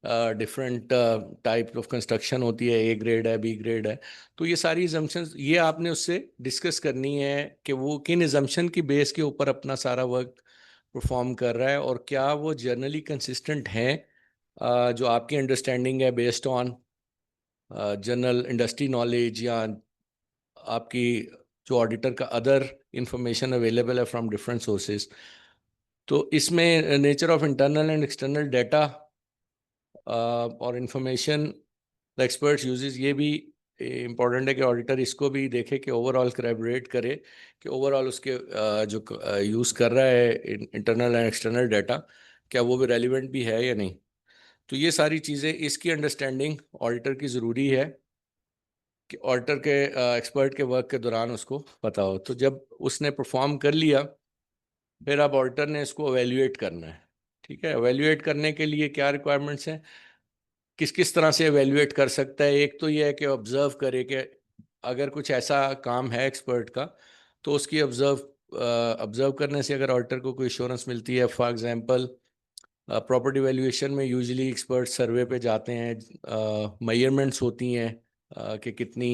डिफरेंट टाइप ऑफ कंस्ट्रक्शन होती है, ए ग्रेड है, बी ग्रेड है। तो ये सारी एजम्पशंस ये आपने उससे डिस्कस करनी है कि वो किन एजम्पशन की बेस के ऊपर अपना सारा वर्क परफॉर्म कर रहा है, और क्या वो जर्नली कंसिस्टेंट हैं, जो आपकी अंडरस्टैंडिंग है based on general industry knowledge, या आपकी जो ऑडिटर का अदर इंफॉर्मेशन अवेलेबल है फ्रॉम डिफरेंट सोर्सेज। तो इसमें nature of internal and external data और इंफॉर्मेशन द एक्सपर्ट्स यूजेस, ये भी इम्पॉर्टेंट है कि ऑडिटर इसको भी देखे कि ओवरऑल कोलैबोरेट करे कि ओवरऑल उसके जो यूज़ कर रहा है इंटरनल एंड एक्सटर्नल डाटा, क्या वो भी रेलिवेंट भी है या नहीं। तो ये सारी चीज़ें, इसकी अंडरस्टैंडिंग ऑडिटर की ज़रूरी है कि ऑडिटर के एक्सपर्ट के वर्क के दौरान उसको पता हो। तो जब उसने परफॉर्म कर लिया, फिर अब ऑडिटर ने इसको एवेल्युएट करना है। ठीक है, एवेल्युएट करने के लिए क्या रिक्वायरमेंट्स हैं, किस किस तरह से एवेल्युएट कर सकता है? एक तो ये है कि ऑब्जर्व करे कि अगर कुछ ऐसा काम है एक्सपर्ट का, तो उसकी ऑब्जर्व करने से अगर ऑडिटर को कोई इंश्योरेंस मिलती है। फॉर एग्जांपल, प्रॉपर्टी वैल्यूएशन में यूजुअली एक्सपर्ट सर्वे पे जाते हैं, मेजरमेंट्स होती हैं कि कितनी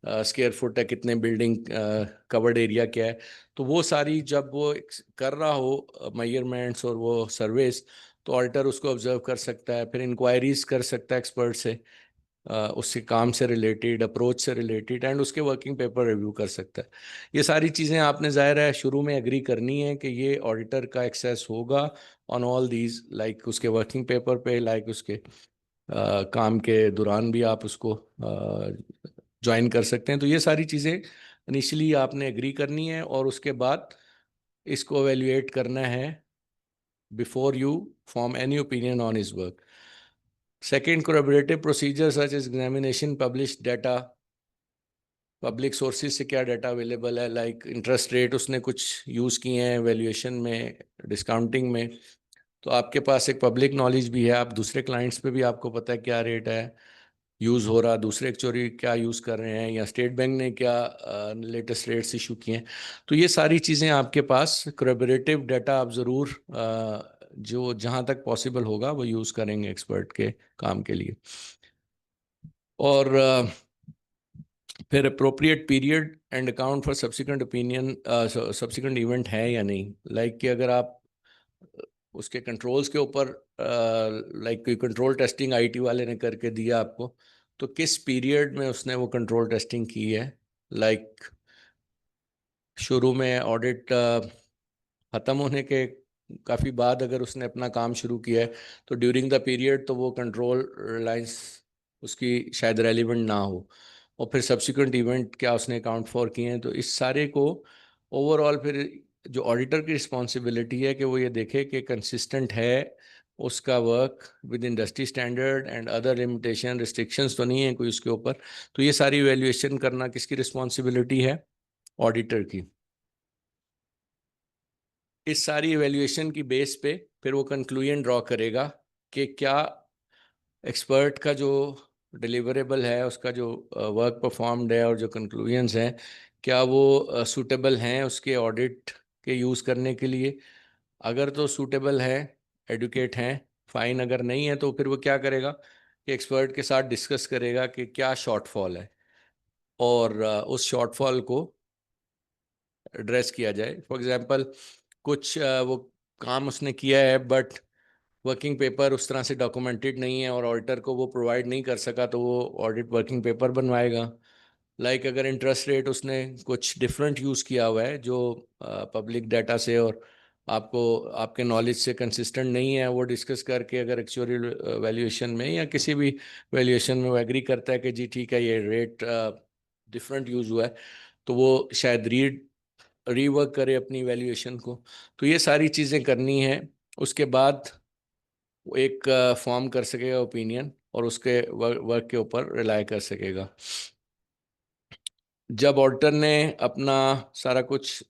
स्क्वायर फुट है, कितने बिल्डिंग कवर्ड एरिया क्या है। तो वो सारी जब वो कर रहा हो मेजरमेंट्स और वो सर्वेस, तो ऑडिटर उसको ऑब्जर्व कर सकता है, फिर इंक्वायरीज कर सकता है एक्सपर्ट से, उसके काम से रिलेटेड, अप्रोच से रिलेटेड, एंड उसके वर्किंग पेपर रिव्यू कर सकता है। ये सारी चीज़ें आपने ज़ाहिर है शुरू में एग्री करनी है कि ये ऑडिटर का एक्सेस होगा ऑन ऑल दीज, लाइक उसके वर्किंग पेपर पे, लाइक उसके काम के दौरान भी आप उसको ज्वाइन कर सकते हैं। तो ये सारी चीज़ें इनिशियली आपने एग्री करनी है, और उसके बाद इसको एवेल्युएट करना है before you form any opinion on his work. Second, corroborative procedures such as examination, published data, public sources से क्या डाटा अवेलेबल है, लाइक इंटरेस्ट रेट उसने कुछ यूज़ किए हैं वैल्यूएशन में, डिस्काउंटिंग में, तो आपके पास एक पब्लिक नॉलेज भी है। आप दूसरे क्लाइंट्स पे भी आपको पता है क्या रेट है यूज़ हो रहा, दूसरे एक्चुअली क्या यूज़ कर रहे हैं, या स्टेट बैंक ने क्या लेटेस्ट रेट्स इशू किए हैं। तो ये सारी चीज़ें आपके पास corroborative डाटा आप ज़रूर जो जहाँ तक पॉसिबल होगा वो यूज़ करेंगे एक्सपर्ट के काम के लिए। और फिर appropriate period and account for subsequent opinion, subsequent event है या नहीं। लाइक कि अगर आप उसके कंट्रोल्स के ऊपर लाइक कोई कंट्रोल टेस्टिंग आईटी वाले ने करके दिया आपको, तो किस पीरियड में उसने वो कंट्रोल टेस्टिंग की है। लाइक शुरू में ऑडिट ख़त्म होने के काफ़ी बाद अगर उसने अपना काम शुरू किया है, तो ड्यूरिंग द पीरियड तो वो कंट्रोल लाइंस उसकी शायद रेलिवेंट ना हो। और फिर सब्सिक्वेंट इवेंट क्या उसने अकाउंट फॉर किए हैं। तो इस सारे को ओवरऑल फिर जो ऑडिटर की रिस्पॉन्सिबिलिटी है कि वो ये देखे कि कंसिस्टेंट है उसका work with industry standard and other limitation restrictions तो नहीं है कोई उसके ऊपर। तो ये सारी वैल्यूएशन करना किसकी रिस्पॉन्सिबिलिटी है, ऑडिटर की। इस सारी इवेल्युएशन की बेस पे फिर वो कंक्लूजन ड्रॉ करेगा कि क्या एक्सपर्ट का जो डिलीवरेबल है, उसका जो वर्क परफॉर्म्ड है और जो कंक्लूजन्स हैं, क्या वो सूटेबल हैं उसके ऑडिट के यूज़ करने के लिए। अगर तो सूटेबल है, एडुकेट हैं, फाइन। अगर नहीं है तो फिर वो क्या करेगा कि एक्सपर्ट के साथ डिस्कस करेगा कि क्या शॉर्टफॉल है और उस शॉर्टफॉल को एड्रेस किया जाए। फॉर एग्जांपल कुछ वो काम उसने किया है बट वर्किंग पेपर उस तरह से डॉक्यूमेंटेड नहीं है और ऑडिटर को वो प्रोवाइड नहीं कर सका, तो वो ऑडिट वर्किंग पेपर बनवाएगा। लाइक अगर इंटरेस्ट रेट उसने कुछ डिफरेंट यूज़ किया हुआ है जो पब्लिक डाटा से और आपको आपके नॉलेज से कंसिस्टेंट नहीं है, वो डिस्कस करके अगर एक्चुअल वैल्यूएशन में या किसी भी वैल्यूएशन में वो एग्री करता है कि जी ठीक है ये रेट डिफरेंट यूज़ हुआ है, तो वो शायद रीवर्क करे अपनी वैल्यूएशन को। तो ये सारी चीज़ें करनी है। उसके बाद वो एक फॉर्म कर सकेगा ओपिनियन और उसके वर्क के ऊपर रिलाई कर सकेगा। जब ऑडिटर ने अपना सारा कुछ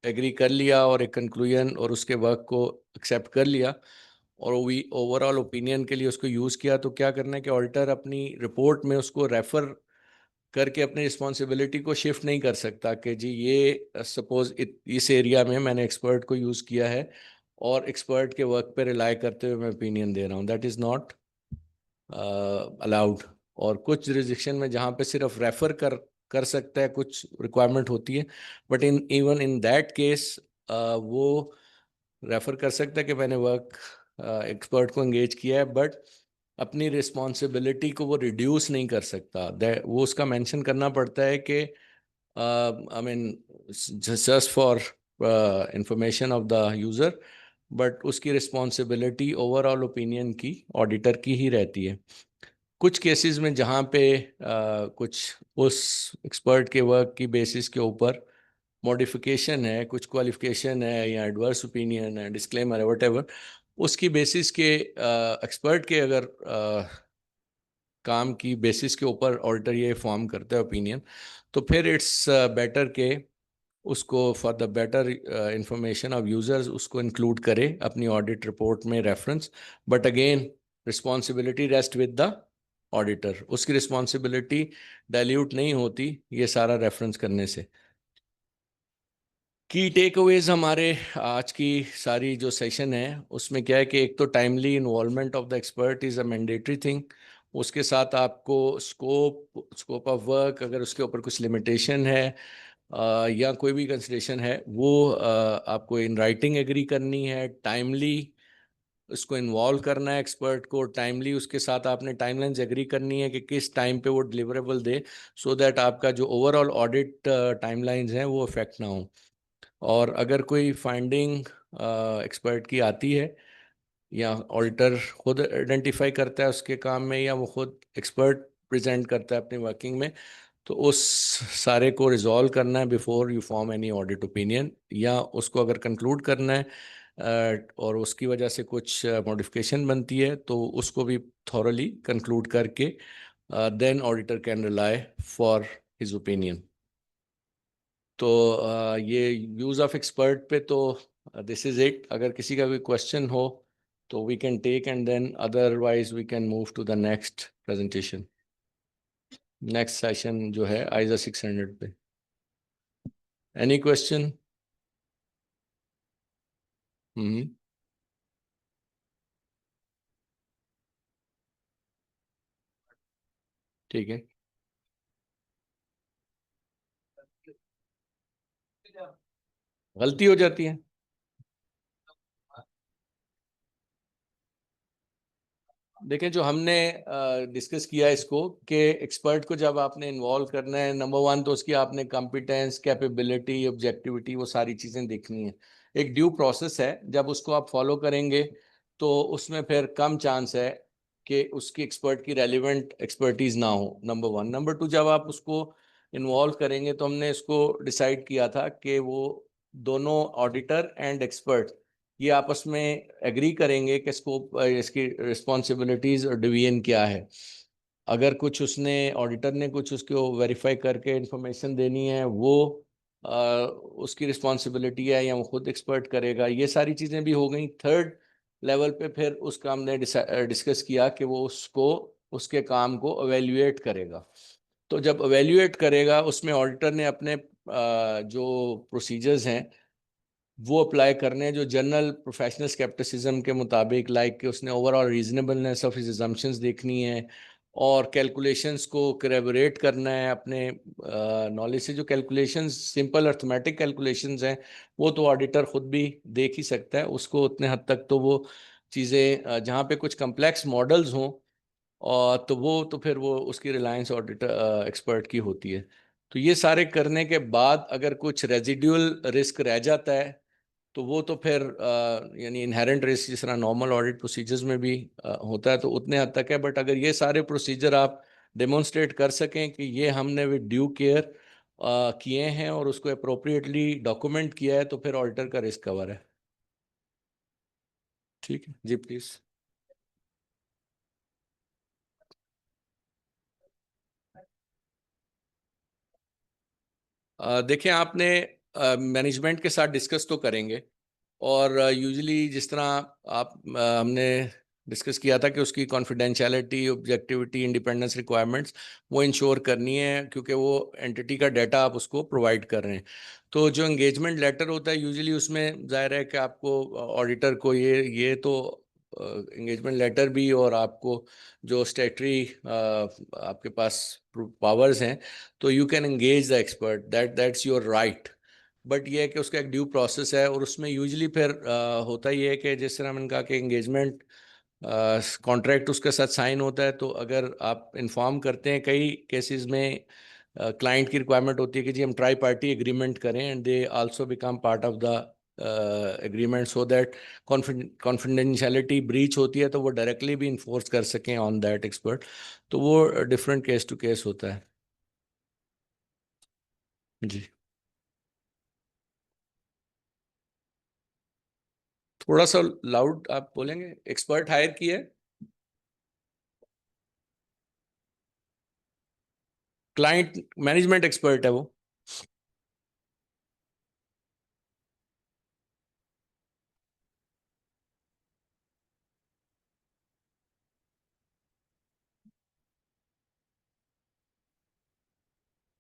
एग्री कर लिया और एक कंक्लूजन और उसके वर्क को एक्सेप्ट कर लिया और वो ओवरऑल ओपिनियन के लिए उसको यूज़ किया, तो क्या करना है कि ऑडिटर अपनी रिपोर्ट में उसको रेफर करके अपनी रिस्पॉन्सिबिलिटी को शिफ्ट नहीं कर सकता कि जी ये सपोज इस एरिया में मैंने एक्सपर्ट को यूज़ किया है और एक्सपर्ट के वर्क पे रिलाई करते हुए मैं ओपिनियन दे रहा हूँ। That is not allowed. और कुछ जुरिस्डिक्शन में जहाँ पे सिर्फ रेफर कर सकता है, कुछ रिक्वायरमेंट होती है, but even in that case वो रेफर कर सकता है कि मैंने वर्क एक्सपर्ट को एंगेज किया है, बट अपनी रिस्पॉन्सिबिलिटी को वो रिड्यूस नहीं कर सकता। वो उसका मेंशन करना पड़ता है कि I mean just for information of the user, but उसकी रिस्पॉन्सिबिलिटी ओवरऑल ओपिनियन की ऑडिटर की ही रहती है। कुछ केसेस में जहाँ पे कुछ उस एक्सपर्ट के वर्क की बेसिस के ऊपर मॉडिफिकेशन है, कुछ क्वालिफिकेशन है या एडवर्स ओपिनियन है, डिस्क्लेमर है, वट उसकी बेसिस के एक्सपर्ट के अगर काम की बेसिस के ऊपर ऑडिटर ये फॉर्म करता है ओपिनियन, तो फिर इट्स बेटर के उसको for the better information of users उसको इंक्लूड करे अपनी ऑडिट रिपोर्ट में reference. But again responsibility rest with the auditor. उसकी रिस्पॉन्सिबिलिटी डाइल्यूट नहीं होती ये सारा रेफरेंस करने से। की टेक अवेज हमारे आज की सारी जो सेशन है उसमें क्या है कि एक तो timely involvement of the expert is a mandatory thing. उसके साथ आपको स्कोप ऑफ वर्क, अगर उसके ऊपर कुछ लिमिटेशन है या कोई भी कंसिडरेशन है, वो आपको इन राइटिंग एग्री करनी है। टाइमली उसको इन्वॉल्व करना है एक्सपर्ट को, टाइमली उसके साथ आपने टाइमलाइंस एग्री करनी है कि किस टाइम पे वो डिलीवरेबल दे, सो दैट आपका जो ओवरऑल ऑडिट टाइमलाइंस हैं वो अफेक्ट ना हो। और अगर कोई फाइंडिंग एक्सपर्ट की आती है या ऑडिटर खुद आइडेंटिफाई करता है उसके काम में या वो खुद एक्सपर्ट प्रेजेंट करता है अपनी वर्किंग में, तो उस सारे को रिजॉल्व करना है before you form any audit opinion. या उसको अगर कंक्लूड करना है और उसकी वजह से कुछ मॉडिफिकेशन बनती है, तो उसको भी थॉरली कंक्लूड करके then auditor can rely for his opinion. तो ये यूज़ ऑफ एक्सपर्ट पे तो दिस इज़ इट। अगर किसी का कोई क्वेश्चन हो तो we can take and then otherwise we can move to the next presentation, next session जो है आइजा 600 पे। Any question? हम्म, ठीक है। गलती हो जाती है। देखें, जो हमने डिस्कस किया इसको कि एक्सपर्ट को जब आपने इन्वॉल्व करना है, नंबर वन तो उसकी आपने कॉम्पिटेंस, कैपेबिलिटी, ऑब्जेक्टिविटी, वो सारी चीज़ें देखनी है। एक ड्यू प्रोसेस है, जब उसको आप फॉलो करेंगे तो उसमें फिर कम चांस है कि उसकी एक्सपर्ट की रेलिवेंट एक्सपर्टीज ना हो, नंबर वन। नंबर टू, जब आप उसको इन्वॉल्व करेंगे तो हमने इसको डिसाइड किया था कि वो दोनों ऑडिटर एंड एक्सपर्ट ये आपस में एग्री करेंगे कि स्कोप, इसकी रिस्पॉन्सिबिलिटीज और डिवीजन क्या है। अगर कुछ उसने, ऑडिटर ने कुछ उसको वेरीफाई करके इंफॉर्मेशन देनी है, वो उसकी रिस्पॉन्सिबिलिटी है, या वो खुद एक्सपर्ट करेगा, ये सारी चीज़ें भी हो गई। थर्ड लेवल पे फिर उसका हमने डिस्कस किया कि वो उसको, उसके काम को एवेल्युएट करेगा। तो जब एवेल्युएट करेगा, उसमें ऑडिटर ने अपने जो प्रोसीजर्स हैं वो अप्लाई करने हैं, जो जनरल प्रोफेशनल स्केप्टिसिज्म के मुताबिक, लाइक कि उसने overall reasonableness of his assumptions देखनी है, और कैलकुलेशंस को करेबोरेट करना है अपने नॉलेज से। जो कैलकुलेशंस, सिंपल अर्थमेटिक कैलकुलेशंस हैं, वो तो ऑडिटर खुद भी देख ही सकता है, उसको उतने हद तक तो वो चीज़ें, जहाँ पे कुछ कम्प्लेक्स मॉडल्स हों, और तो वो तो फिर वो उसकी रिलायंस ऑडिटर एक्सपर्ट की होती है। तो ये सारे करने के बाद अगर कुछ रेजिडुअल रिस्क रह जाता है, तो वो तो फिर यानी इनहेरेंट रिस्क जिस तरह नॉर्मल ऑडिट प्रोसीजर्स में भी होता है, तो उतने हद तक है। बट अगर ये सारे प्रोसीजर आप डेमोन्स्ट्रेट कर सकें कि ये हमने विद ड्यू केयर किए हैं और उसको अप्रोप्रिएटली डॉक्यूमेंट किया है, तो फिर ऑडिटर का रिस्क कवर है। ठीक है जी, प्लीज़। देखिए, आपने मैनेजमेंट के साथ डिस्कस तो करेंगे, और यूजुअली जिस तरह आप, हमने डिस्कस किया था कि उसकी कॉन्फिडेंशियलिटी, ऑब्जेक्टिविटी, इंडिपेंडेंस रिक्वायरमेंट्स वो इंश्योर करनी है, क्योंकि वो एंटिटी का डाटा आप उसको प्रोवाइड कर रहे हैं। तो जो एंगेजमेंट लेटर होता है यूजुअली, उसमें जाहिर है कि आपको ऑडिटर को ये तो एंगेजमेंट लेटर भी, और आपको जो स्टेटरी आपके पास पावर्स हैं, तो you can engage the expert, that's your right. But ये है कि उसका एक ड्यू प्रोसेस है, और उसमें यूजुअली फिर होता ही है कि जिस तरह मैंने कहा कि एंगेजमेंट कॉन्ट्रैक्ट उसके साथ साइन होता है, तो अगर आप इन्फॉर्म करते हैं, कई केसेस में क्लाइंट की रिक्वायरमेंट होती है कि जी हम ट्राई पार्टी एग्रीमेंट करें, and they also become part of the agreement, so that confidentiality breach होती है तो वो डायरेक्टली भी इन्फोर्स कर सकें ऑन दैट एक्सपर्ट। तो वो डिफरेंट केस टू केस होता है जी। थोड़ा सा लाउड आप बोलेंगे? एक्सपर्ट हायर किया है, क्लाइंट मैनेजमेंट एक्सपर्ट है वो।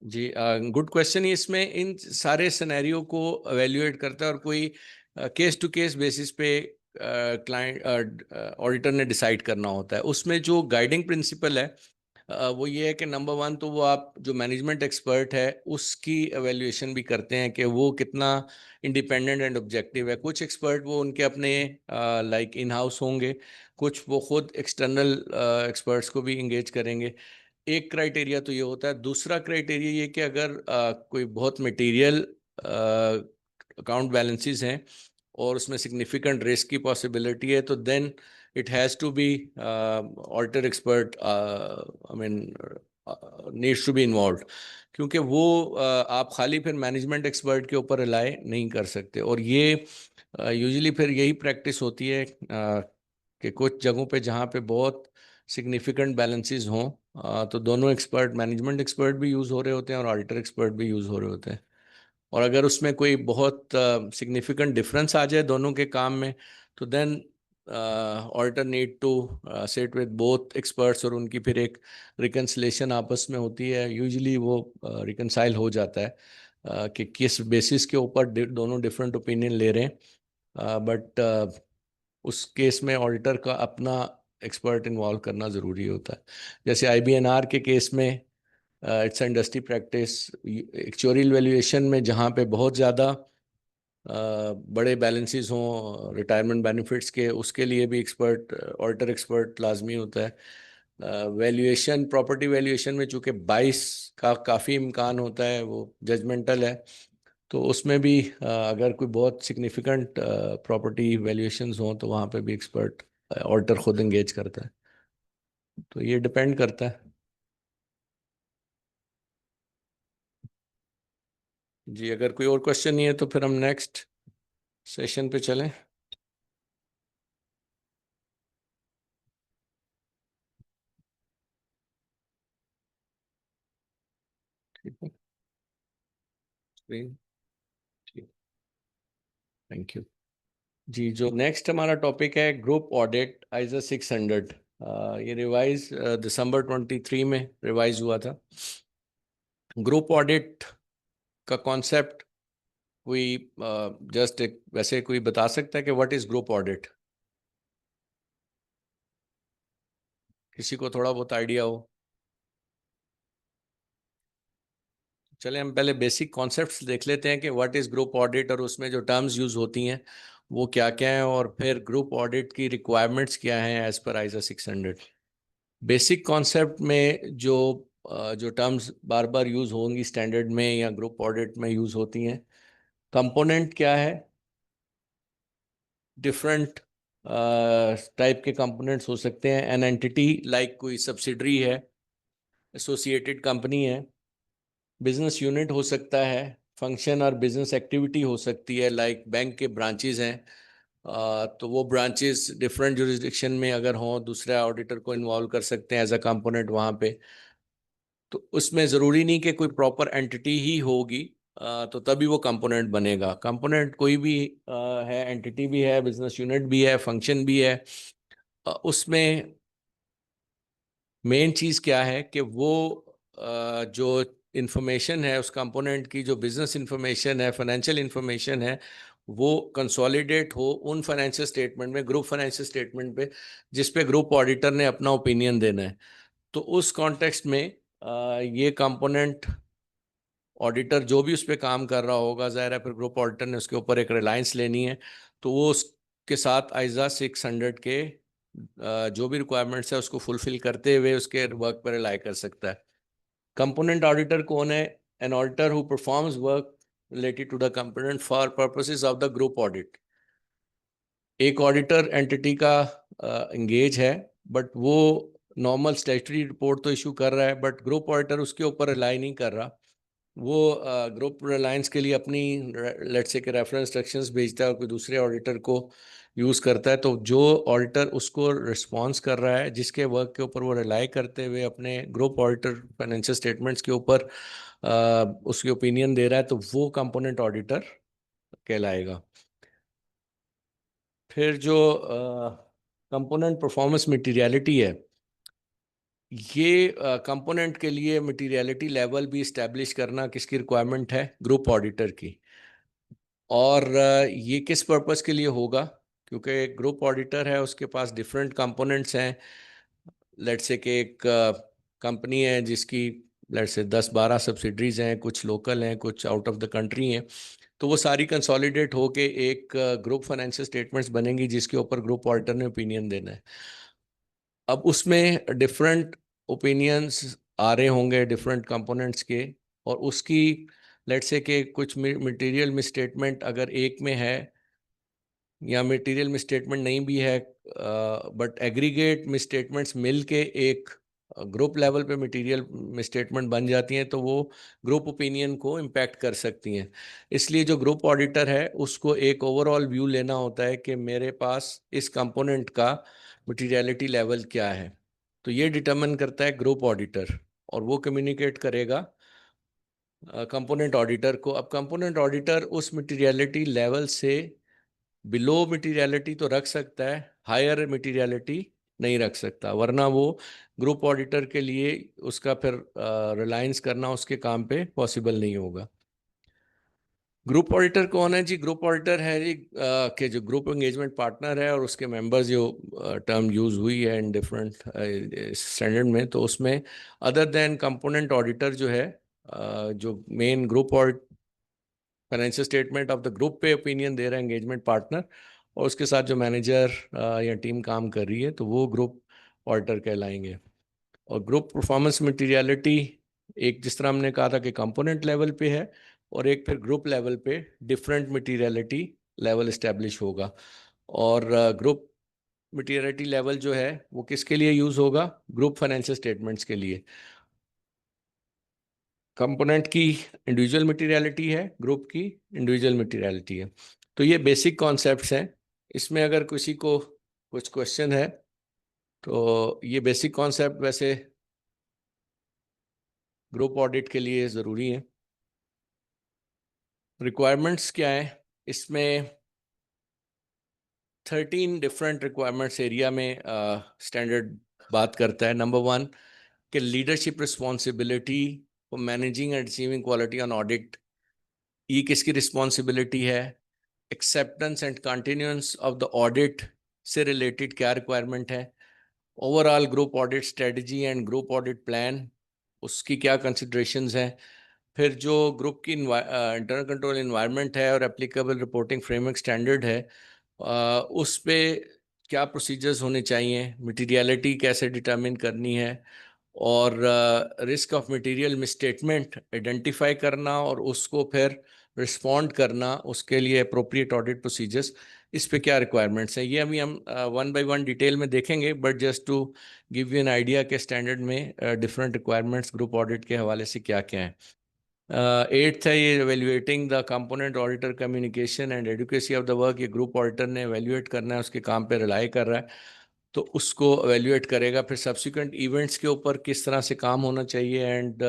जी, गुड क्वेश्चन। इसमें इन सारे सिनेरियो को एवेल्युएट करता है, और कोई केस टू केस बेसिस पे क्लाइंट, ऑडिटर ने डिसाइड करना होता है। उसमें जो गाइडिंग प्रिंसिपल है, वो ये है कि नंबर वन तो वो आप जो मैनेजमेंट एक्सपर्ट है उसकी एवेल्युएशन भी करते हैं कि वो कितना इंडिपेंडेंट एंड ऑब्जेक्टिव है। कुछ एक्सपर्ट वो उनके अपने लाइक इन हाउस होंगे, कुछ वो खुद एक्सटर्नल एक्सपर्ट्स को भी इंगेज करेंगे। एक क्राइटेरिया तो ये होता है। दूसरा क्राइटेरिया ये कि अगर कोई बहुत मटेरियल अकाउंट बैलेंसेस हैं और उसमें सिग्निफिकेंट रिस्क की पॉसिबिलिटी है, तो then it has to be auditor expert, I mean needs to be involve, क्योंकि वो आप खाली फिर मैनेजमेंट एक्सपर्ट के ऊपर रिलाई नहीं कर सकते। और ये यूजुअली फिर यही प्रैक्टिस होती है कि कुछ जगहों पे जहाँ पे बहुत सिग्निफिकेंट बैलेंसेस हों, तो दोनों एक्सपर्ट, मैनेजमेंट एक्सपर्ट भी यूज़ हो रहे होते हैं और ऑडिटर एक्सपर्ट भी यूज़ हो रहे होते हैं। और अगर उसमें कोई बहुत सिग्निफिकेंट डिफरेंस आ जाए दोनों के काम में, तो then auditor need to sit with both experts, और उनकी फिर एक रिकन्सिलेशन आपस में होती है। यूजुअली वो रिकन्साइल हो जाता है कि किस बेसिस के ऊपर दोनों डिफरेंट ओपिनियन ले रहे हैं। बट उस केस में ऑडिटर का अपना एक्सपर्ट इन्वॉल्व करना ज़रूरी होता है। जैसे आईबीएनआर के केस में it's industry practice. Actuarial valuation में जहाँ पे बहुत ज़्यादा बड़े बैलेंसेस हों रिटायरमेंट बेनिफिट्स के, उसके लिए भी एक्सपर्ट, ऑडिटर एक्सपर्ट लाजमी होता है। वैल्यूएशन, प्रॉपर्टी वैल्यूएशन में चूँकि 22 का काफ़ी इम्कान होता है, वो जजमेंटल है, तो उसमें भी अगर कोई बहुत सिग्निफिकेंट प्रॉपर्टी वैल्यूएशंस हों तो वहाँ पे भी एक्सपर्ट ऑडिटर खुद इंगेज करता है। तो ये डिपेंड करता है। जी, अगर कोई और क्वेश्चन नहीं है तो फिर हम नेक्स्ट सेशन पे चलें। ठीक है, स्क्रीन ठीक, थैंक यू। जी, जो नेक्स्ट हमारा टॉपिक है ग्रुप ऑडिट आईजा 600। ये रिवाइज दिसंबर 23 में रिवाइज हुआ था। ग्रुप ऑडिट का कॉन्सेप्ट कोई जस्ट एक वैसे कोई बता सकता है कि व्हाट इज ग्रुप ऑडिट? किसी को थोड़ा बहुत आइडिया हो? चले हम पहले बेसिक कॉन्सेप्ट्स देख लेते हैं कि व्हाट इज ग्रुप ऑडिट और उसमें जो टर्म्स यूज होती हैं वो क्या क्या हैं, और फिर ग्रुप ऑडिट की रिक्वायरमेंट्स क्या हैं एज पर आईजा 600। बेसिक कॉन्सेप्ट में जो टर्म्स बार बार यूज होंगी स्टैंडर्ड में या ग्रुप ऑडिट में यूज होती हैं, कंपोनेंट क्या है, डिफरेंट टाइप के कंपोनेंट्स हो सकते हैं। एन एंटिटी लाइक कोई सब्सिडरी है, एसोसिएटेड कंपनी है, बिजनेस यूनिट हो सकता है, फंक्शन और बिजनेस एक्टिविटी हो सकती है, लाइक बैंक के ब्रांचेज हैं, तो वो ब्रांचेस डिफरेंट जुरिस्डिक्शन में अगर हों दूसरे ऑडिटर को इन्वॉल्व कर सकते हैं एज अ कंपोनेंट वहाँ पे। तो उसमें ज़रूरी नहीं कि कोई प्रॉपर एंटिटी ही होगी, तो तभी वो कंपोनेंट बनेगा। कंपोनेंट कोई भी है, एंटिटी भी है, बिजनेस यूनिट भी है, फंक्शन भी है। उसमें मेन चीज़ क्या है कि वो जो इंफॉर्मेशन है उस कंपोनेंट की, जो बिजनेस इंफॉर्मेशन है, फाइनेंशियल इंफॉर्मेशन है, वो कंसोलिडेट हो उन फाइनेंशियल स्टेटमेंट में, ग्रुप फाइनेंशियल स्टेटमेंट पे, जिस पे ग्रुप ऑडिटर ने अपना ओपिनियन देना है। तो उस कॉन्टेक्स्ट में ये कंपोनेंट ऑडिटर जो भी उस पर काम कर रहा होगा, ज़ाहिर है फिर ग्रुप ऑडिटर ने उसके ऊपर एक रिलायंस लेनी है, तो वो उसके साथ आइजा 600 के जो भी रिक्वायरमेंट्स है उसको फुलफिल करते हुए उसके वर्क पर रिलाई कर सकता है। कंपोनेंट ऑडिटर कौन है? An auditor who performs work related to the component for purposes of the group audit. एक ऑडिटर एंटिटी का इंगेज है, बट वो नॉर्मल स्टैट्यूटरी रिपोर्ट तो इशू कर रहा है, बट ग्रुप ऑडिटर उसके ऊपर रिलाई नहीं कर रहा। वो ग्रुप रिलायंस के लिए अपनी लेट्स से के रेफरेंस इंस्ट्रक्शंस भेजता है और कोई दूसरे ऑडिटर को यूज़ करता है। तो जो ऑडिटर उसको रिस्पॉन्स कर रहा है, जिसके वर्क के ऊपर वो रिलाई करते हुए अपने ग्रुप ऑडिटर फाइनेंशियल स्टेटमेंट्स के ऊपर उसकी ओपिनियन दे रहा है, तो वो कंपोनेंट ऑडिटर कहलाएगा। फिर जो कंपोनेंट परफॉर्मेंस मटीरियलिटी है, ये कंपोनेंट के लिए मटीरियलिटी लेवल भी इस्टेब्लिश करना किसकी रिक्वायरमेंट है? ग्रुप ऑडिटर की। और ये किस पर्पस के लिए होगा? क्योंकि ग्रुप ऑडिटर है, उसके पास डिफरेंट कंपोनेंट्स हैं। लेट्स से कि एक कंपनी है जिसकी लेट्स से 10-12 सब्सिडरीज हैं, कुछ लोकल हैं, कुछ आउट ऑफ द कंट्री हैं, तो वो सारी कंसोलिडेट होके एक ग्रुप फाइनेंशियल स्टेटमेंट्स बनेंगी जिसके ऊपर ग्रुप ऑडिटर ने ओपिनियन देना है। अब उसमें डिफरेंट ओपिनियंस आ रहे होंगे डिफरेंट कंपोनेंट्स के, और उसकी लेट्स से कि कुछ मटेरियल मिसस्टेटमेंट अगर एक में है या मटेरियल मिसस्टेटमेंट नहीं भी है, बट एग्रीगेट मिसस्टेटमेंट्स मिल के एक ग्रुप लेवल पे मटेरियल मिसस्टेटमेंट बन जाती हैं, तो वो ग्रुप ओपिनियन को इम्पैक्ट कर सकती हैं। इसलिए जो ग्रुप ऑडिटर है उसको एक ओवरऑल व्यू लेना होता है कि मेरे पास इस कंपोनेंट का मटीरियलिटी लेवल क्या है, तो ये डिटरमिन करता है ग्रुप ऑडिटर, और वो कम्युनिकेट करेगा कंपोनेंट ऑडिटर को। अब कंपोनेंट ऑडिटर उस मटीरियलिटी लेवल से बिलो मटीरियलिटी तो रख सकता है, हायर मटीरियलिटी नहीं रख सकता, वरना वो ग्रुप ऑडिटर के लिए उसका फिर रिलायंस करना उसके काम पे पॉसिबल नहीं होगा। ग्रुप ऑडिटर कौन है जी? ग्रुप ऑडिटर है जी के जो ग्रुप एंगेजमेंट पार्टनर है और उसके मेंबर्स, जो टर्म यूज हुई है इन डिफरेंट स्टैंडर्ड में, तो उसमें अदर देन कंपोनेंट ऑडिटर जो है, जो main group audit financial statement of the group पे ओपिनियन दे रहा है एंगेजमेंट पार्टनर, और उसके साथ जो मैनेजर या टीम काम कर रही है, तो वो ग्रुप ऑडिटर कहलाएंगे। और ग्रुप परफॉर्मेंस मटेरियलिटी एक, जिस तरह हमने कहा था कि कंपोनेंट लेवल पे है, और एक फिर ग्रुप लेवल पे डिफरेंट मटेरियलिटी लेवल इस्टेब्लिश होगा। और ग्रुप मटेरियलिटी लेवल जो है वो किसके लिए यूज होगा? ग्रुप फाइनेंशियल स्टेटमेंट्स के लिए। कंपोनेंट की इंडिविजुअल मटेरियलिटी है, ग्रुप की इंडिविजुअल मटेरियलिटी है। तो ये बेसिक कॉन्सेप्ट्स हैं। इसमें अगर किसी को कुछ क्वेश्चन है तो ये बेसिक कॉन्सेप्ट वैसे ग्रुप ऑडिट के लिए ज़रूरी है। रिक्वायरमेंट्स क्या है? इसमें 13 डिफरेंट रिक्वायरमेंट्स एरिया में स्टैंडर्ड बात करता है। नंबर 1 कि leadership responsibility for managing and achieving quality on audit, ये किसकी रिस्पॉन्सिबिलिटी है? Acceptance and continuance of the audit से रिलेटेड क्या रिक्वायरमेंट है? Overall group audit strategy and group audit plan, उसकी क्या कंसिडरेशंस हैं? फिर जो ग्रुप की इंटरनल कंट्रोल इन्वायरमेंट है और एप्लीकेबल रिपोर्टिंग फ्रेमवर्क स्टैंडर्ड है, उस पे क्या प्रोसीजर्स होने चाहिए? मटेरियलिटी कैसे डिटरमिन करनी है? और risk of material misstatement identify करना और उसको फिर रिस्पॉन्ड करना, उसके लिए अप्रोप्रिएट ऑडिट प्रोसीजर्स, इस पे क्या रिक्वायरमेंट्स हैं, ये अभी हम वन बाय वन डिटेल में देखेंगे। But just to give you an idea के स्टैंडर्ड में डिफरेंट रिक्वायरमेंट्स ग्रुप ऑडिट के हवाले से क्या क्या हैं। एट्थ है ये evaluating the component auditor communication and adequacy of the work. ये ग्रुप ऑडिटर ने एवेल्युएट करना है, उसके काम पे रिलाई कर रहा है, तो उसको एवेल्युएट करेगा। फिर सब्सिक्वेंट इवेंट्स के ऊपर किस तरह से काम होना चाहिए, एंड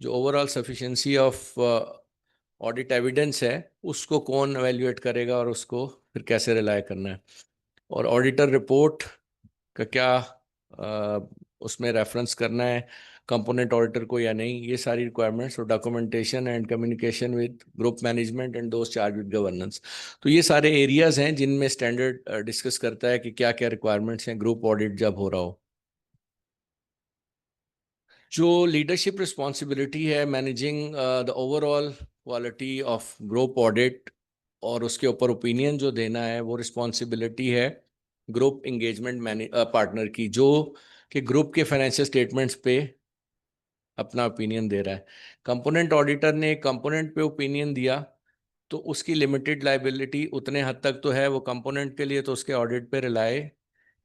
जो overall sufficiency of audit evidence है उसको कौन एवेल्युएट करेगा और उसको फिर कैसे रिलाई करना है। और ऑडिटर रिपोर्ट का क्या उसमें रेफरेंस करना है कंपोनेंट ऑडिटर को या नहीं, ये सारी रिक्वायरमेंट्स। और documentation and communication with group management and दोस्त चार्ज विद गवर्नेंस। तो ये सारे एरियाज हैं जिनमें स्टैंडर्ड डिस्कस करता है कि क्या क्या रिक्वायरमेंट्स हैं ग्रुप ऑडिट जब हो रहा हो। जो लीडरशिप रिस्पॉन्सिबिलिटी है managing the overall quality of group audit, और उसके ऊपर ओपिनियन जो देना है, वो रिस्पॉन्सिबिलिटी है ग्रुप एंगेजमेंट पार्टनर की, जो कि ग्रुप के फाइनेंशियल स्टेटमेंट्स पे अपना ओपिनियन दे रहा है। कंपोनेंट ऑडिटर ने कंपोनेंट पे ओपिनियन दिया तो उसकी लिमिटेड लाइबिलिटी उतने हद तक तो है, वो कंपोनेंट के लिए तो उसके ऑडिट पे रिलाय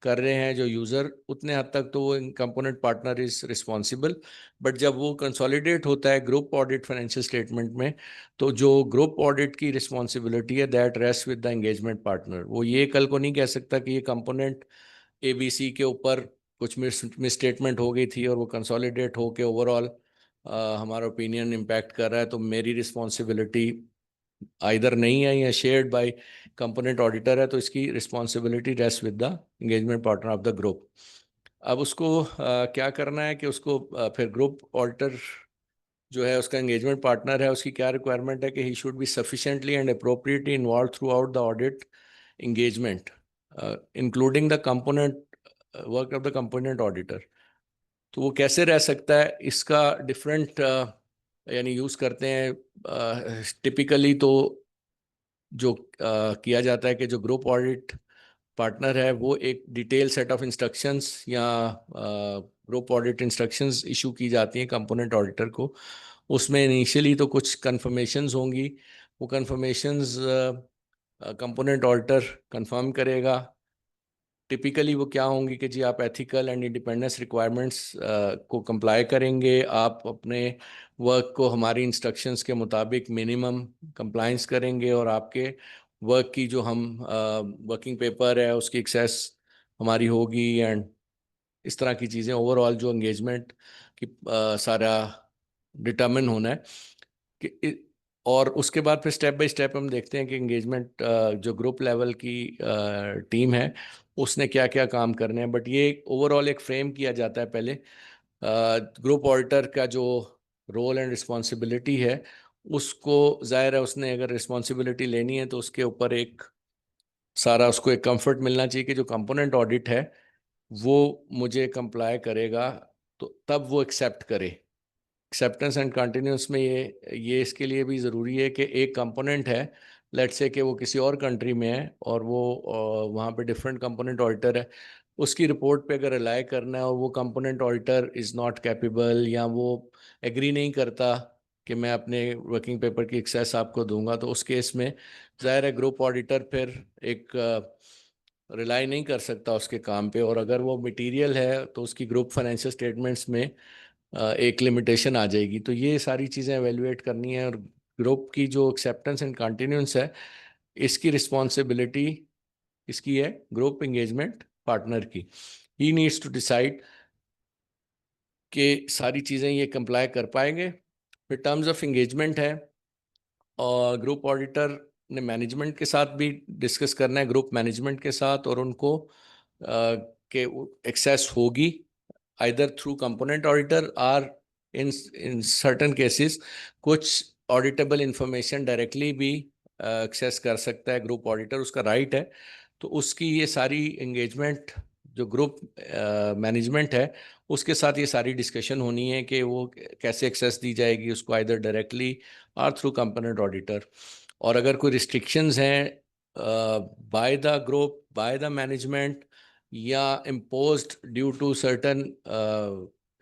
कर रहे हैं जो यूज़र, उतने हद तक तो वो component partner is responsible. But जब वो कंसोलिडेट होता है ग्रुप ऑडिट फाइनेंशियल स्टेटमेंट में, तो जो ग्रुप ऑडिट की रिस्पॉन्सिबिलिटी है that rest with the engagement partner. वो ये कल को नहीं कह सकता कि ये कंपोनेंट ABC के ऊपर कुछ मिस स्टेटमेंट हो गई थी और वो कंसोलिडेट होके ओवरऑल हमारा ओपिनियन इम्पैक्ट कर रहा है, तो मेरी रिस्पॉन्सिबिलिटी आइदर नहीं है या शेयर्ड बाय कंपोनेंट ऑडिटर है, तो इसकी responsibility rest with the engagement partner of the group. अब उसको क्या करना है कि उसको फिर ग्रुप ऑडिटर जो है उसका एंगेजमेंट पार्टनर है, उसकी क्या रिक्वायरमेंट है कि he should be sufficiently and appropriately involve through out the audit engagement, including the component work of the component auditor। तो वो कैसे रह सकता है, इसका डिफरेंट यानी यूज करते हैं टिपिकली। तो जो किया जाता है कि जो ग्रुप ऑडिट पार्टनर है वो एक डिटेल सेट ऑफ इंस्ट्रक्शंस या ग्रुप ऑडिट इंस्ट्रक्शंस इशू की जाती हैं कंपोनेंट ऑडिटर को। उसमें इनिशियली तो कुछ कंफर्मेशंस होंगी, वो कंफर्मेशंस कंपोनेंट ऑडिटर कंफर्म करेगा। टिपिकली वो क्या होंगी कि जी आप एथिकल एंड इंडिपेंडेंस रिक्वायरमेंट्स को कंप्लाई करेंगे, आप अपने वर्क को हमारी इंस्ट्रक्शंस के मुताबिक मिनिमम कंप्लाइंस करेंगे, और आपके वर्क की जो हम वर्किंग पेपर है उसकी एक्सेस हमारी होगी, एंड इस तरह की चीज़ें ओवरऑल जो एंगेजमेंट की सारा डिटर्मिन होना है कि। और उसके बाद फिर स्टेप बाय स्टेप हम देखते हैं कि एंगेजमेंट जो ग्रुप लेवल की टीम है उसने क्या क्या काम करने हैं। बट ये ओवरऑल एक फ्रेम किया जाता है पहले। ग्रुप ऑडिटर का जो रोल एंड रिस्पॉन्सिबिलिटी है उसको जाहिर है उसने अगर रिस्पॉन्सिबिलिटी लेनी है तो उसके ऊपर एक सारा उसको एक कंफर्ट मिलना चाहिए कि जो कंपोनेंट ऑडिट है वो मुझे कंप्लाई करेगा, तो तब वो एक्सेप्ट करे। एक्सेप्टेंस एंड कंटिन्यूस में ये इसके लिए भी ज़रूरी है कि एक कंपोनेंट है, लेट्स से कि वो किसी और कंट्री में है और वो वहाँ पे डिफरेंट कंपोनेंट ऑडिटर है, उसकी रिपोर्ट पे अगर रिलाई करना है और वो component auditor is not capable या वो एग्री नहीं करता कि मैं अपने वर्किंग पेपर की एक्सेस आपको दूंगा, तो उस केस में ज़ाहिर है ग्रुप ऑडिटर फिर एक रिलाई नहीं कर सकता उसके काम पे, और अगर वो मटेरियल है तो उसकी ग्रुप फाइनेंशियल स्टेटमेंट्स में एक लिमिटेशन आ जाएगी। तो ये सारी चीज़ें एवेलुएट करनी है, और ग्रुप की जो एक्सेप्टेंस एंड कंटिन्यूंस है इसकी रिस्पॉन्सिबिलिटी इसकी है ग्रुप एंगेजमेंट पार्टनर की। ही नीड्स टू डिसाइड कि सारी चीज़ें ये कंप्लाई कर पाएंगे। फिर टर्म्स ऑफ एंगेजमेंट है, और ग्रुप ऑडिटर ने मैनेजमेंट के साथ भी डिस्कस करना है, ग्रुप मैनेजमेंट के साथ, और उनको के एक्सेस होगी आइदर थ्रू कंपोनेंट ऑडिटर और इन सर्टन केसेस कुछ ऑडिटेबल इंफॉर्मेशन डायरेक्टली भी एक्सेस कर सकता है ग्रुप ऑडिटर, उसका राइट है। तो उसकी ये सारी एंगेजमेंट जो ग्रुप मैनेजमेंट है उसके साथ ये सारी डिस्कशन होनी है कि वो कैसे एक्सेस दी जाएगी उसको, आइदर डायरेक्टली और थ्रू कंपोनेंट ऑडिटर। और अगर कोई रिस्ट्रिक्शंस हैं by the group, by the management, या imposed due to certain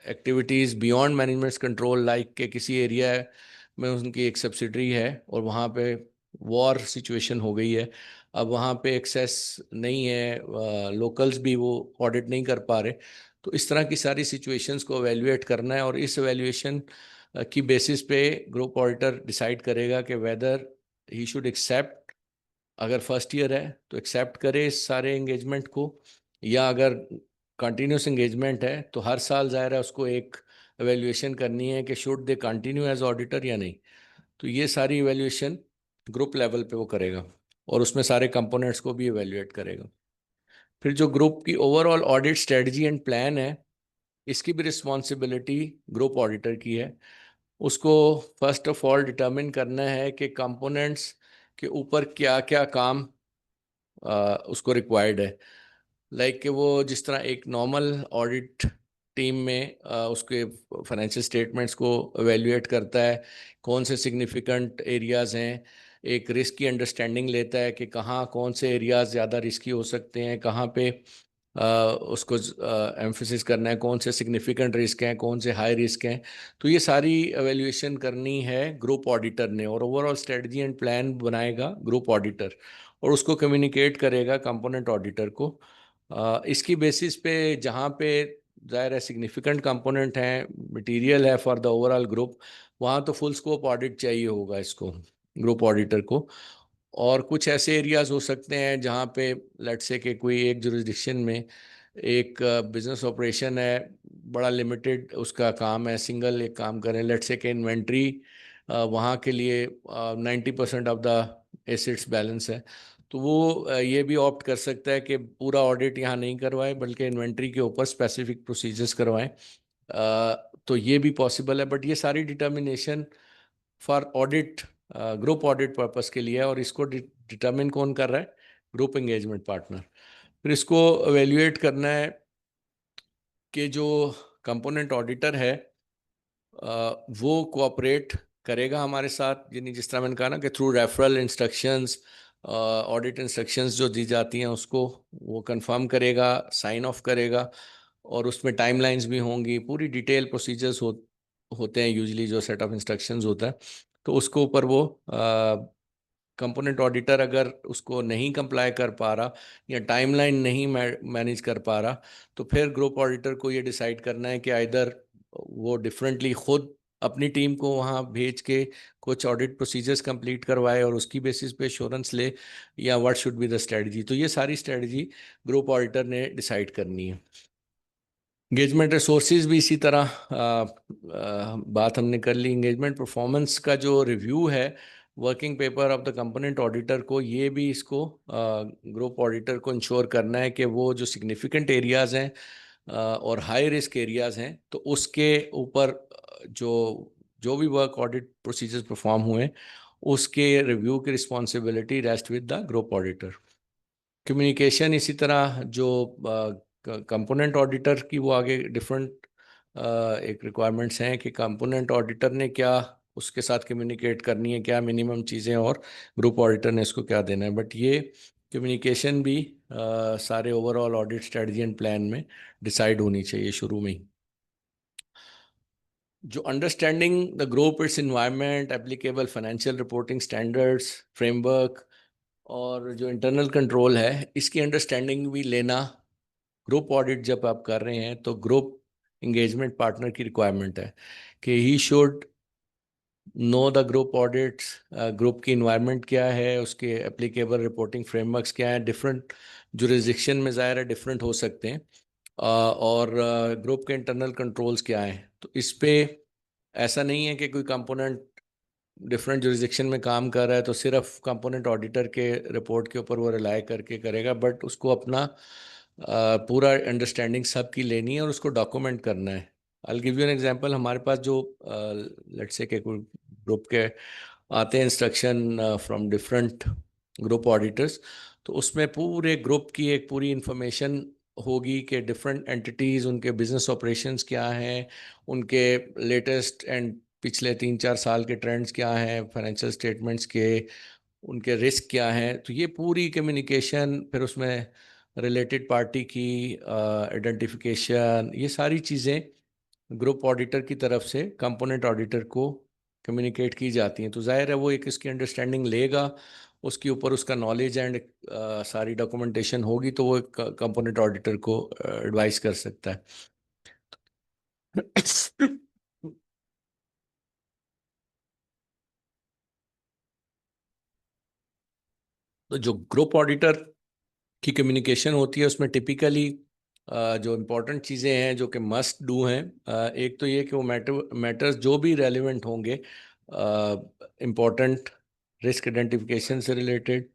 activities beyond management's control, like के किसी एरिया में उनकी एक सब्सिडरी है और वहाँ पे वॉर सिचुएशन हो गई है, अब वहाँ पे एक्सेस नहीं है, लोकल्स भी वो ऑडिट नहीं कर पा रहे, तो इस तरह की सारी सिचुएशंस को एवेल्युएट करना है, और इस एवेल्युएशन की बेसिस पे ग्रुप ऑडिटर डिसाइड करेगा कि वेदर ही शुड एक्सेप्ट, अगर फर्स्ट ईयर है तो एक्सेप्ट करे इस सारे एंगेजमेंट को, या अगर कंटिन्यूस एंगेजमेंट है तो हर साल ज़ाहिर है उसको एक एवेल्युएशन करनी है कि should they continue as auditor या नहीं। तो ये सारी एवेल्युएशन ग्रुप लेवल पे वो करेगा, और उसमें सारे कंपोनेंट्स को भी एवेल्युएट करेगा। फिर जो ग्रुप की overall audit strategy and plan है इसकी भी रिस्पॉन्सिबिलिटी ग्रुप ऑडिटर की है। उसको फर्स्ट ऑफ ऑल डिटर्मिन करना है कि कंपोनेंट्स के ऊपर क्या क्या काम उसको रिक्वायर्ड है। लाइक कि वो जिस तरह एक नॉर्मल ऑडिट टीम में उसके फाइनेंशियल स्टेटमेंट्स को एवेल्युएट करता है, कौन से सिग्निफिकेंट एरियाज हैं, एक रिस्क की अंडरस्टैंडिंग लेता है कि कहाँ कौन से एरियाज ज़्यादा रिस्की हो सकते हैं, कहाँ पे उसको एम्फेसिस करना है, कौन से सिग्निफिकेंट रिस्क हैं, कौन से हाई रिस्क हैं। तो ये सारी एवेल्युएशन करनी है ग्रुप ऑडिटर ने, और ओवरऑल स्ट्रेटजी एंड प्लान बनाएगा ग्रुप ऑडिटर और उसको कम्युनिकेट करेगा कंपोनेंट ऑडिटर को। इसकी बेसिस पे जहाँ पे ज़ाहिर है सिग्निफिकेंट कंपोनेंट हैं, मटेरियल है फॉर द ओवरऑल ग्रुप, वहाँ तो फुल स्कोप ऑडिट चाहिए होगा इसको ग्रुप ऑडिटर को। और कुछ ऐसे एरियाज हो सकते हैं जहाँ पे लेट्स से कि कोई एक जुरिस्डिक्शन में एक बिजनेस ऑपरेशन है, बड़ा लिमिटेड उसका काम है, सिंगल एक काम करें, लेट्स से कि इन्वेंट्री वहाँ के लिए 90% ऑफ द एसेट्स बैलेंस है, तो वो ये भी ऑप्ट कर सकता है कि पूरा ऑडिट यहाँ नहीं करवाए बल्कि इन्वेंट्री के ऊपर स्पेसिफिक प्रोसीजर्स करवाएं। तो ये भी पॉसिबल है, बट ये सारी determination for audit group audit purpose के लिए है, और इसको डिटर्मिन कौन कर रहा है? Group engagement partner. फिर इसको एवेल्युएट करना है कि जो कंपोनेंट ऑडिटर है वो कोऑपरेट करेगा हमारे साथ, यानी जिस तरह मैंने कहा ना कि through referral instructions, audit instructions जो दी जाती हैं उसको वो कंफर्म करेगा, साइन ऑफ करेगा, और उसमें टाइमलाइंस भी होंगी, पूरी डिटेल प्रोसीजर्स होते हैं यूजली जो सेट ऑफ इंस्ट्रक्शंस होता है। तो उसको ऊपर वो कंपोनेंट ऑडिटर अगर उसको नहीं कंप्लाई कर पा रहा या टाइमलाइन नहीं मैनेज कर पा रहा, तो फिर ग्रुप ऑडिटर को ये डिसाइड करना है कि आइदर वो डिफरेंटली खुद अपनी टीम को वहाँ भेज के कुछ ऑडिट प्रोसीजर्स कंप्लीट करवाए और उसकी बेसिस पे एश्योरेंस ले, या what should be the strategy. तो ये सारी स्ट्रेटजी ग्रुप ऑडिटर ने डिसाइड करनी है। एंगेजमेंट रिसोर्सेज भी इसी तरह बात हमने कर ली। एंगेजमेंट परफॉर्मेंस का जो रिव्यू है working paper of the component auditor को, ये भी इसको ग्रुप ऑडिटर को इंश्योर करना है कि वो जो सिग्निफिकेंट एरियाज हैं और हाई रिस्क एरियाज हैं तो उसके ऊपर जो जो भी वर्क ऑडिट प्रोसीजर्स परफॉर्म हुए उसके रिव्यू की responsibility rest with the group auditor. Communication इसी तरह जो कंपोनेंट ऑडिटर की वो आगे डिफरेंट एक रिक्वायरमेंट्स हैं कि कंपोनेंट ऑडिटर ने क्या उसके साथ कम्युनिकेट करनी है, क्या मिनिमम चीज़ें, और ग्रुप ऑडिटर ने इसको क्या देना है। बट ये कम्युनिकेशन भी सारे overall audit strategy and plan में डिसाइड होनी चाहिए शुरू में ही। जो understanding the group, it's environment, applicable financial reporting standards, framework और जो इंटरनल कंट्रोल है, इसकी अंडरस्टैंडिंग भी लेना। ग्रुप ऑडिट जब आप कर रहे हैं तो ग्रुप इंगेजमेंट पार्टनर की रिक्वायरमेंट है कि he should know the group audits, group की इन्वायरमेंट क्या है, उसके एप्लीकेबल रिपोर्टिंग फ्रेमवर्क्स क्या है। डिफरेंट जुरिस्डिक्शन में ज़ाहिर है डिफरेंट हो सकते हैं, और ग्रुप के इंटरनल कंट्रोल्स क्या हैं। तो इस पे ऐसा नहीं है कि कोई कंपोनेंट डिफरेंट जुरिस्डिक्शन में काम कर रहा है तो सिर्फ कंपोनेंट ऑडिटर के रिपोर्ट के ऊपर वो रिलाई करके करेगा, बट उसको अपना पूरा अंडरस्टैंडिंग सबकी लेनी है और उसको डॉक्यूमेंट करना है। I give you an example. हमारे पास जो लेट्स से कि कोई ग्रुप के आते हैं instruction from different group auditors, तो उसमें पूरे ग्रुप की एक पूरी इंफॉर्मेशन होगी कि डिफरेंट एंटिटीज़, उनके बिजनेस ऑपरेशंस क्या हैं, उनके लेटेस्ट एंड पिछले 3-4 साल के ट्रेंड्स क्या हैं, फाइनेंशियल स्टेटमेंट्स के, उनके रिस्क क्या हैं। तो ये पूरी कम्युनिकेशन, फिर उसमें रिलेटेड पार्टी की आइडेंटिफिकेशन, ये सारी चीज़ें ग्रुप ऑडिटर की तरफ से कंपोनेंट ऑडिटर को कम्युनिकेट की जाती हैं। तो जाहिर है वो एक इसकी अंडरस्टैंडिंग लेगा, उसके ऊपर उसका नॉलेज एंड सारी डॉक्यूमेंटेशन होगी, तो वो कंपोनेंट ऑडिटर को एडवाइस कर सकता है। तो जो ग्रुप ऑडिटर की कम्युनिकेशन होती है उसमें टिपिकली जो इम्पोर्टेंट चीज़ें हैं जो कि मस्ट डू हैं, एक तो ये कि वो मैटर्स जो भी रेलिवेंट होंगे इम्पोर्टेंट रिस्क आइडेंटिफिकेशन से रिलेटेड,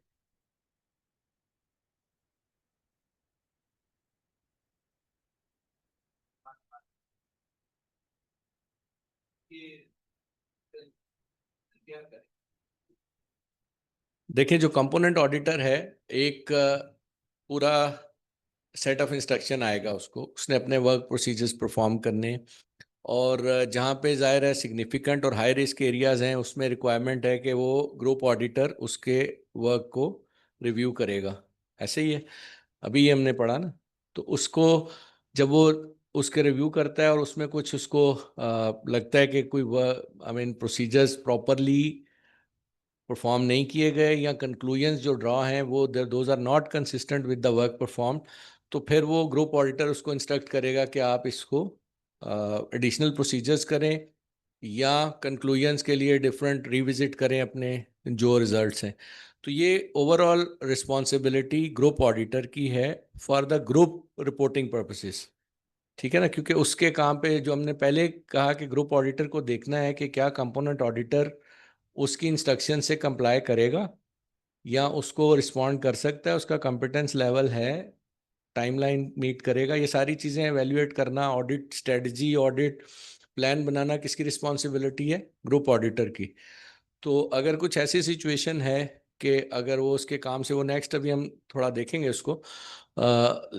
देखिए जो कंपोनेंट ऑडिटर है, एक पूरा सेट ऑफ इंस्ट्रक्शन आएगा उसको, उसने अपने वर्क प्रोसीजर्स परफॉर्म करने, और जहाँ पे ज़ाहिर है सिग्निफिकेंट और हाई रिस्क एरियाज़ हैं उसमें रिक्वायरमेंट है कि वो ग्रुप ऑडिटर उसके वर्क को रिव्यू करेगा। ऐसे ही है, अभी ये हमने पढ़ा ना। तो उसको जब वो उसके रिव्यू करता है और उसमें कुछ उसको लगता है कि कोई I mean procedures properly perform नहीं किए गए, या कंक्लूजन्स जो ड्रॉ हैं वो those are not consistent with the work perform, तो फिर वो ग्रुप ऑडिटर उसको इंस्ट्रक्ट करेगा कि आप इसको एडिशनल प्रोसीजर्स करें या कंक्लूजन्स के लिए डिफरेंट रिविजिट करें अपने जो रिजल्ट्स हैं। तो ये ओवरऑल रिस्पॉन्सिबिलिटी ग्रुप ऑडिटर की है for the group reporting purposes. ठीक है ना, क्योंकि उसके काम पे जो हमने पहले कहा कि ग्रुप ऑडिटर को देखना है कि क्या कंपोनेंट ऑडिटर उसकी इंस्ट्रक्शन से कंप्लाई करेगा या उसको रिस्पॉन्ड कर सकता है, उसका कॉम्पिटेंस लेवल है, टाइमलाइन मीट करेगा। ये सारी चीज़ें एवेल्युएट करना, ऑडिट स्ट्रेटजी, ऑडिट प्लान बनाना किसकी रिस्पॉन्सिबिलिटी है? ग्रुप ऑडिटर की। तो अगर कुछ ऐसी सिचुएशन है कि अगर वो उसके काम से वो नेक्स्ट, अभी हम थोड़ा देखेंगे उसको,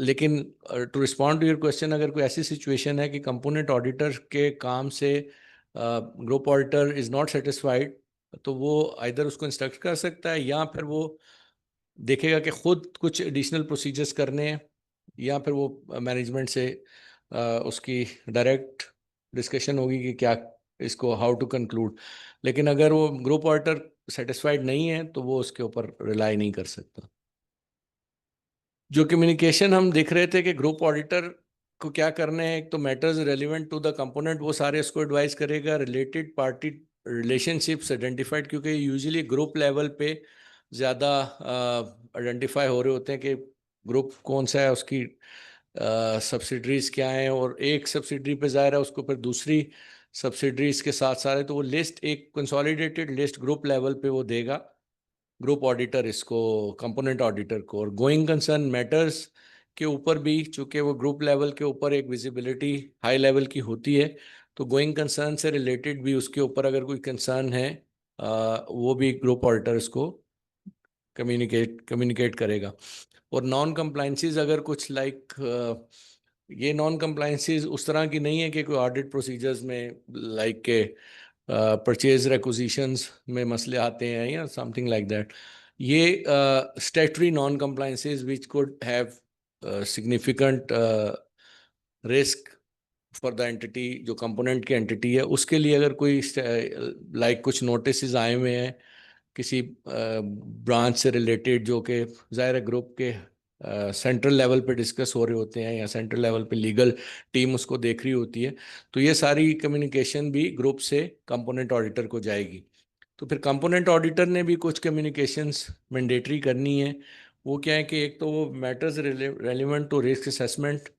लेकिन to respond to your question, अगर कोई ऐसी सिचुएशन है कि कंपोनेंट ऑडिटर के काम से group auditor is not satisfied, तो वो आइदर उसको इंस्ट्रक्ट कर सकता है या फिर वो देखेगा कि खुद कुछ एडिशनल प्रोसीजर्स करने हैं, या फिर वो मैनेजमेंट से उसकी डायरेक्ट डिस्कशन होगी कि क्या इसको हाउ टू कंक्लूड। लेकिन अगर वो ग्रुप ऑडिटर सेटिस्फाइड नहीं है तो वो उसके ऊपर रिलाई नहीं कर सकता। जो कम्युनिकेशन हम देख रहे थे कि ग्रुप ऑडिटर को क्या करना है, एक तो matters relevant to the component वो सारे उसको एडवाइस करेगा, रिलेटेड पार्टी रिलेशनशिप्स आइडेंटिफाइड, क्योंकि यूजुअली ग्रुप लेवल पे ज़्यादा आइडेंटिफाई हो रहे होते हैं कि ग्रुप कौन सा है, उसकी सब्सिडरीज क्या हैं, और एक सब्सिडरी पे ज़ाहिर है उसको फिर दूसरी सब्सिडरीज के साथ सारे, तो वो लिस्ट एक कंसोलिडेटेड लिस्ट ग्रुप लेवल पे वो देगा ग्रुप ऑडिटर इसको, कंपोनेंट ऑडिटर को। और गोइंग कंसर्न मैटर्स के ऊपर भी चूंकि वो ग्रुप लेवल के ऊपर एक विजिबिलिटी हाई लेवल की होती है, तो गोइंग कंसर्न से रिलेटेड भी उसके ऊपर अगर कोई कंसर्न है वो भी ग्रुप ऑडिटर इसको कम्युनिकेट करेगा। और नॉन कंप्लाइंसेस अगर कुछ ये नॉन कंप्लाइंसेस उस तरह की नहीं है कि कोई ऑडिट प्रोसीजर्स में लाइक के परचेज रिक्विजिशंस में मसले आते हैं या समथिंग लाइक दैट। ये statutory non compliances which could have significant risk for the entity, जो कंपोनेंट की एंटिटी है उसके लिए अगर कोई कुछ नोटिस आए हुए हैं किसी ब्रांच से रिलेटेड, जो कि ज़ाहिर ग्रुप के सेंट्रल लेवल पे डिस्कस हो रहे होते हैं या सेंट्रल लेवल पे लीगल टीम उसको देख रही होती है, तो ये सारी कम्युनिकेशन भी ग्रुप से कंपोनेंट ऑडिटर को जाएगी। तो फिर कंपोनेंट ऑडिटर ने भी कुछ कम्युनिकेशंस मैंडेटरी करनी है। वो क्या है कि एक तो वो matters relevant to risk assessment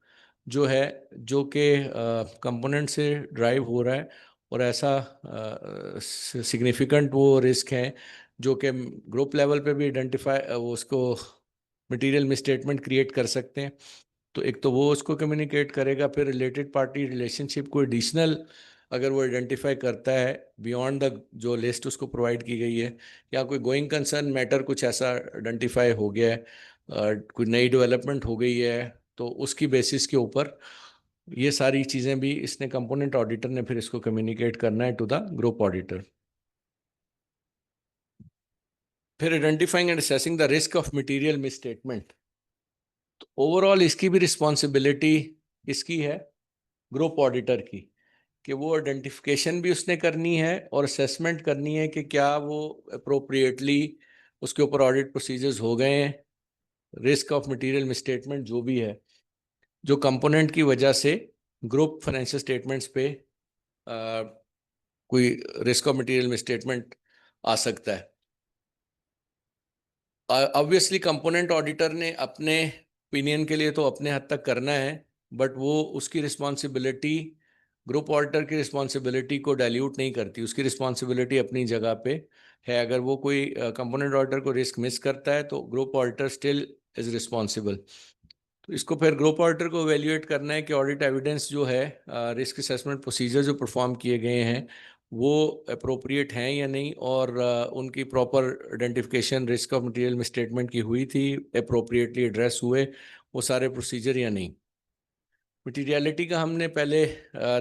जो है, जो कि कंपोनेंट से ड्राइव हो रहा है, और ऐसा सिग्निफिकेंट वो रिस्क है जो कि ग्रुप लेवल पे भी आइडेंटिफाई वो उसको मटेरियल मिसस्टेटमेंट क्रिएट कर सकते हैं। तो एक तो वो उसको कम्युनिकेट करेगा। फिर रिलेटेड पार्टी रिलेशनशिप को एडिशनल अगर वो आइडेंटिफाई करता है बियॉन्ड द जो लिस्ट उसको प्रोवाइड की गई है, या कोई गोइंग कंसर्न मैटर कुछ ऐसा आइडेंटिफाई हो गया है, कोई नई डेवलपमेंट हो गई है, तो उसकी बेसिस के ऊपर ये सारी चीज़ें भी इसने कंपोनेंट ऑडिटर ने फिर इसको कम्युनिकेट करना है टू द ग्रुप ऑडिटर। फिर identifying and assessing the risk of material misstatement. तो ओवरऑल इसकी भी रिस्पॉन्सिबिलिटी इसकी है, ग्रुप ऑडिटर की, कि वो आइडेंटिफिकेशन भी उसने करनी है और असेसमेंट करनी है कि क्या वो अप्रोप्रिएटली उसके ऊपर ऑडिट प्रोसीजर्स हो गए हैं, रिस्क ऑफ मटेरियल मिसस्टेटमेंट जो भी है, जो कंपोनेंट की वजह से ग्रुप फाइनेंशियल स्टेटमेंट्स पे कोई रिस्क ऑफ मटेरियल मिसस्टेटमेंट आ सकता है। ऑब्वियसली कंपोनेंट ऑडिटर ने अपने ओपिनियन के लिए तो अपने हद तक करना है, बट वो उसकी रिस्पॉन्सिबिलिटी ग्रुप ऑडिटर की रिस्पॉन्सिबिलिटी को डाइल्यूट नहीं करती। उसकी रिस्पॉन्सिबिलिटी अपनी जगह पे है। अगर वो कोई कंपोनेंट ऑडिटर को रिस्क मिस करता है तो group auditor still is responsible. तो इसको फिर ग्रुप ऑडिटर को एवेल्यूएट करना है कि ऑडिट एविडेंस जो है, रिस्क असेसमेंट प्रोसीजर जो परफॉर्म किए गए हैं वो अप्रोप्रिएट हैं या नहीं, और उनकी proper identification risk of material misstatement की हुई थी, अप्रोप्रिएटली एड्रेस हुए वो सारे प्रोसीजर या नहीं। मटीरियलिटी का हमने पहले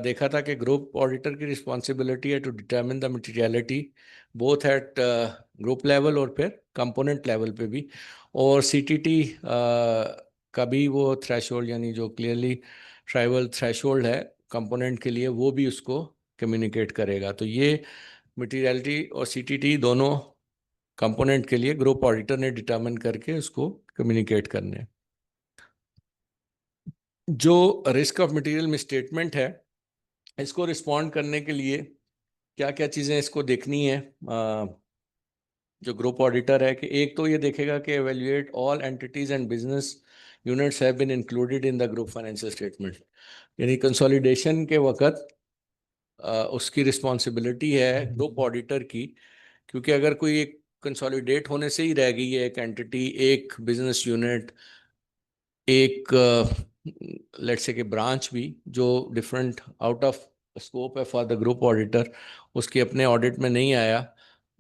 देखा था कि ग्रुप ऑडिटर की रिस्पॉन्सिबिलिटी है to determine the materiality both at group level और फिर कंपोनेंट लेवल पे भी। और सीटीटी का भी वो थ्रेशोल्ड, यानी जो क्लियरली ट्राइबल थ्रेशोल्ड है कंपोनेंट के लिए, वो भी उसको कम्युनिकेट करेगा। तो ये मटीरियलिटी और सीटीटी दोनों कंपोनेंट के लिए ग्रुप ऑडिटर ने डिटर्मिन करके उसको कम्युनिकेट करने हैं। जो रिस्क ऑफ मटेरियल मिसस्टेटमेंट है, इसको रिस्पॉन्ड करने के लिए क्या क्या चीज़ें इसको देखनी है जो ग्रुप ऑडिटर है, कि एक तो ये देखेगा कि evaluate all entities and business units have been included in the group financial statement. यानी कंसोलिडेशन के वक्त उसकी रिस्पॉन्सिबिलिटी है ग्रुप ऑडिटर की, क्योंकि अगर कोई एक कंसोलिडेट होने से ही रह गई है एक एंटिटी, एक बिजनेस यूनिट, एक लेट्स से कि ब्रांच भी जो डिफरेंट आउट ऑफ स्कोप है फॉर द ग्रुप ऑडिटर, उसके अपने ऑडिट में नहीं आया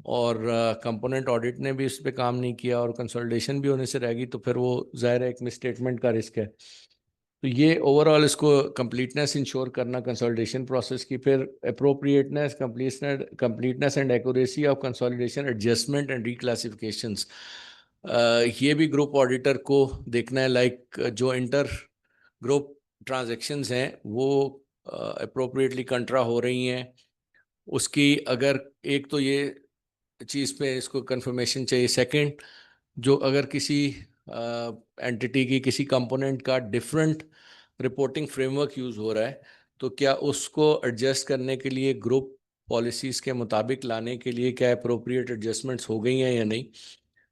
और कंपोनेंट ऑडिट ने भी इस पे काम नहीं किया और कंसोलिडेशन भी होने से रह गई, तो फिर वो ज़ाहिर है एक मिसस्टेटमेंट का रिस्क है। तो ये ओवरऑल इसको कंप्लीटनेस इंश्योर करना कंसोलिडेशन प्रोसेस की, फिर appropriateness, completeness and accuracy of consolidation adjustment and reclassifications, ये भी ग्रुप ऑडिटर को देखना है। लाइक जो इंटर ग्रुप ट्रांजैक्शंस हैं वो अप्रोप्रिएटली कंट्रा हो रही हैं, उसकी अगर एक तो ये चीज़ पे इसको कंफर्मेशन चाहिए। सेकंड, जो अगर किसी एंटिटी की किसी कंपोनेंट का डिफरेंट रिपोर्टिंग फ्रेमवर्क यूज़ हो रहा है, तो क्या उसको एडजस्ट करने के लिए ग्रुप पॉलिसीज़ के मुताबिक लाने के लिए क्या अप्रोप्रिएट एडजस्टमेंट्स हो गई हैं या नहीं।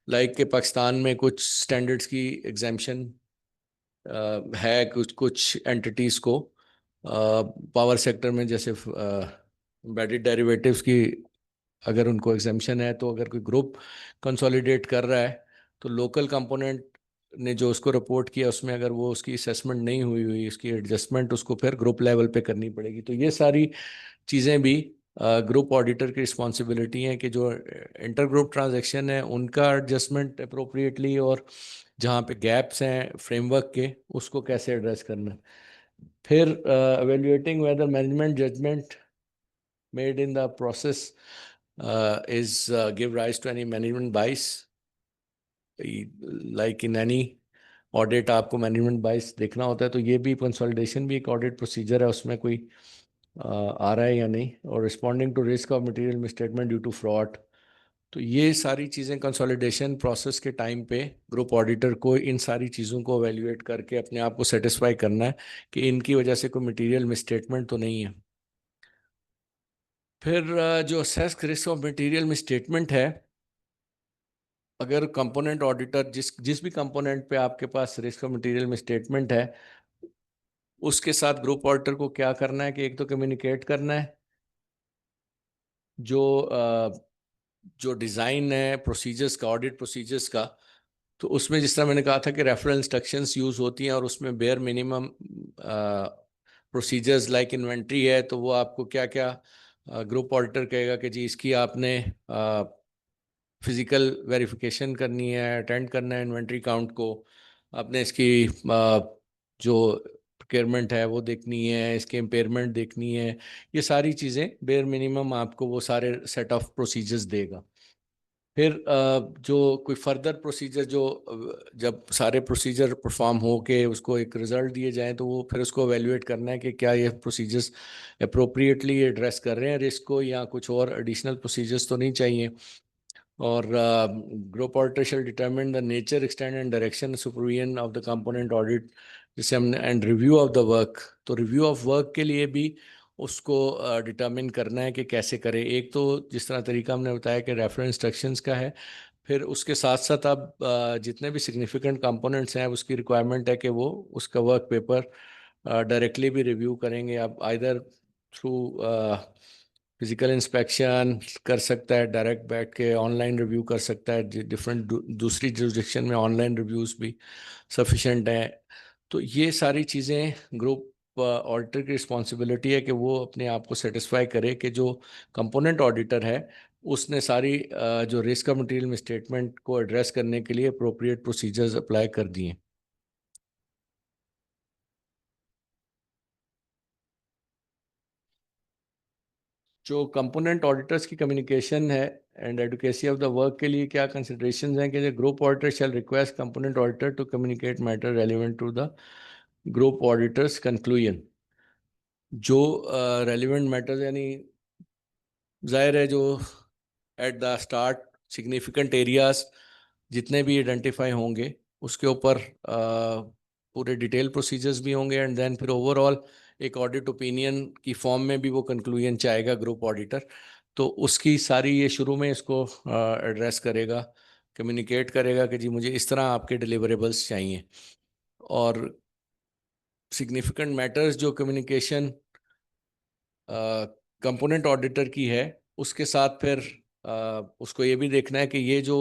लाइक के पाकिस्तान में कुछ स्टैंडर्ड्स की एग्जाम्शन है कुछ कुछ एंटिटीज़ को पावर सेक्टर में, जैसे एम्बेडेड डेरिवेटिव्स की अगर उनको एग्जाम्शन है, तो अगर कोई ग्रुप कंसोलिडेट कर रहा है तो लोकल कंपोनेंट ने जो उसको रिपोर्ट किया उसमें अगर वो उसकी असेसमेंट नहीं हुई हुई उसकी एडजस्टमेंट उसको फिर ग्रुप लेवल पे करनी पड़ेगी। तो ये सारी चीज़ें भी ग्रुप ऑडिटर की रिस्पॉन्सिबिलिटी है कि जो इंटर ग्रुप ट्रांजेक्शन है उनका एडजस्टमेंट अप्रोप्रिएटली और जहाँ पे गैप्स हैं फ्रेमवर्क के उसको कैसे एड्रेस करना है। फिर evaluating whether management judgment made in the process is give rise to any management bias, like in any audit आपको मैनेजमेंट बाइस देखना होता है तो ये भी कंसोलिडेशन भी एक ऑडिट प्रोसीजर है, उसमें कोई आ रहा है या नहीं। और responding to risk of material misstatement due to fraud, तो ये सारी चीज़ें कंसोलिडेशन प्रोसेस के टाइम पे ग्रुप ऑडिटर को इन सारी चीज़ों को एवेल्युएट करके अपने आप को सेटिस्फाई करना है कि इनकी वजह से कोई मटेरियल मिसस्टेटमेंट तो नहीं है। फिर जो assess risk of material misstatement है, अगर कंपोनेंट ऑडिटर जिस जिस भी कंपोनेंट पे आपके पास रिस्क ऑफ मटेरियल मिसस्टेटमेंट है उसके साथ ग्रुप ऑडिटर को क्या करना है कि एक तो कम्युनिकेट करना है जो जो डिज़ाइन है प्रोसीजर्स का ऑडिट प्रोसीजर्स का, तो उसमें जिस तरह मैंने कहा था कि रेफरल इंस्ट्रक्शंस यूज़ होती हैं और उसमें bare minimum procedures like inventory है तो वो आपको क्या क्या ग्रुप ऑडिटर कहेगा कि जी इसकी आपने फिजिकल वेरिफिकेशन करनी है, अटेंड करना है इन्वेंट्री काउंट को, आपने इसकी जो प्रोक्योरमेंट है वो देखनी है, इसके इम्पेयरमेंट देखनी है, ये सारी चीज़ें बेयर मिनिमम आपको वो सारे सेट ऑफ प्रोसीजर्स देगा। फिर जो कोई फर्दर प्रोसीजर जो जब सारे प्रोसीजर परफॉर्म हो के उसको एक रिजल्ट दिए जाएं तो वो फिर उसको एवेल्युएट करना है कि क्या ये प्रोसीजर्स अप्रोप्रिएटली एड्रेस कर रहे हैं रिस्क को या कुछ और एडिशनल प्रोसीजर्स तो नहीं चाहिए। और group auditor shell determine the nature extend and direction supervision of the component audit जिसे हमने and review of the work, तो रिव्यू ऑफ वर्क के लिए भी उसको डिटरमिन करना है कि कैसे करें। एक तो जिस तरह तरीका हमने बताया कि रेफरेंस इंस्ट्रक्शंस का है, फिर उसके साथ साथ आप जितने भी सिग्निफिकेंट कंपोनेंट्स हैं उसकी रिक्वायरमेंट है कि वो उसका वर्क पेपर डायरेक्टली भी रिव्यू करेंगे। आप आइदर थ्रू फिजिकल इंस्पेक्शन कर सकता है, डायरेक्ट बैठ के ऑनलाइन रिव्यू कर सकता है, डिफरेंट दूसरी जुरिस्डिक्शन में ऑनलाइन रिव्यूज़ भी सफिशेंट हैं। तो ये सारी चीज़ें ग्रुप ऑडिटर की रिस्पॉन्सिबिलिटी है कि वो अपने आप को सेटिस्फाई करे कि जो कंपोनेंट ऑडिटर है उसने सारी जो रिस्क ऑफ मटेरियल मिसस्टेटमेंट को एड्रेस करने के लिए अप्रोप्रिएट प्रोसीजर्स अप्लाई कर दिए। जो कंपोनेंट ऑडिटर्स की कम्युनिकेशन है and adequacy of the work के लिए क्या कंसिडरेशंस हैं कि group auditor shall request component auditor to communicate matter relevant to the group auditor's conclusion. जो रेलिवेंट मैटर्स यानी जाहिर है जो at the start significant areas जितने भी आइडेंटिफाई होंगे उसके ऊपर पूरे डिटेल प्रोसीजर्स भी होंगे एंड देन फिर ओवरऑल एक ऑडिट ओपिनियन की फॉर्म में भी वो कंक्लूजन चाहेगा ग्रुप ऑडिटर, तो उसकी सारी ये शुरू में इसको एड्रेस करेगा, कम्युनिकेट करेगा कि जी मुझे इस तरह आपके डिलीवरेबल्स चाहिए। और सिग्निफिकेंट मैटर्स जो कम्युनिकेशन कंपोनेंट ऑडिटर की है उसके साथ फिर उसको ये भी देखना है कि ये जो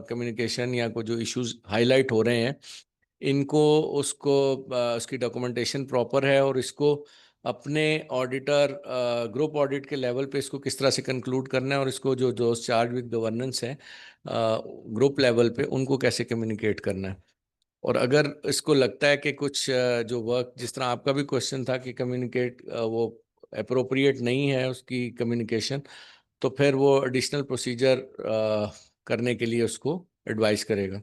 कम्युनिकेशन या को जो इश्यूज हाईलाइट हो रहे हैं इनको उसको उसकी डॉक्यूमेंटेशन प्रॉपर है और इसको अपने ऑडिटर ग्रुप ऑडिट के लेवल पे इसको किस तरह से कंक्लूड करना है और इसको जो जो चार्ज विद गवर्नेंस है ग्रुप लेवल पे उनको कैसे कम्युनिकेट करना है। और अगर इसको लगता है कि कुछ जो वर्क जिस तरह आपका भी क्वेश्चन था कि कम्युनिकेट वो अप्रोप्रिएट नहीं है उसकी कम्युनिकेशन, तो फिर वो एडिशनल प्रोसीजर करने के लिए उसको एडवाइस करेगा।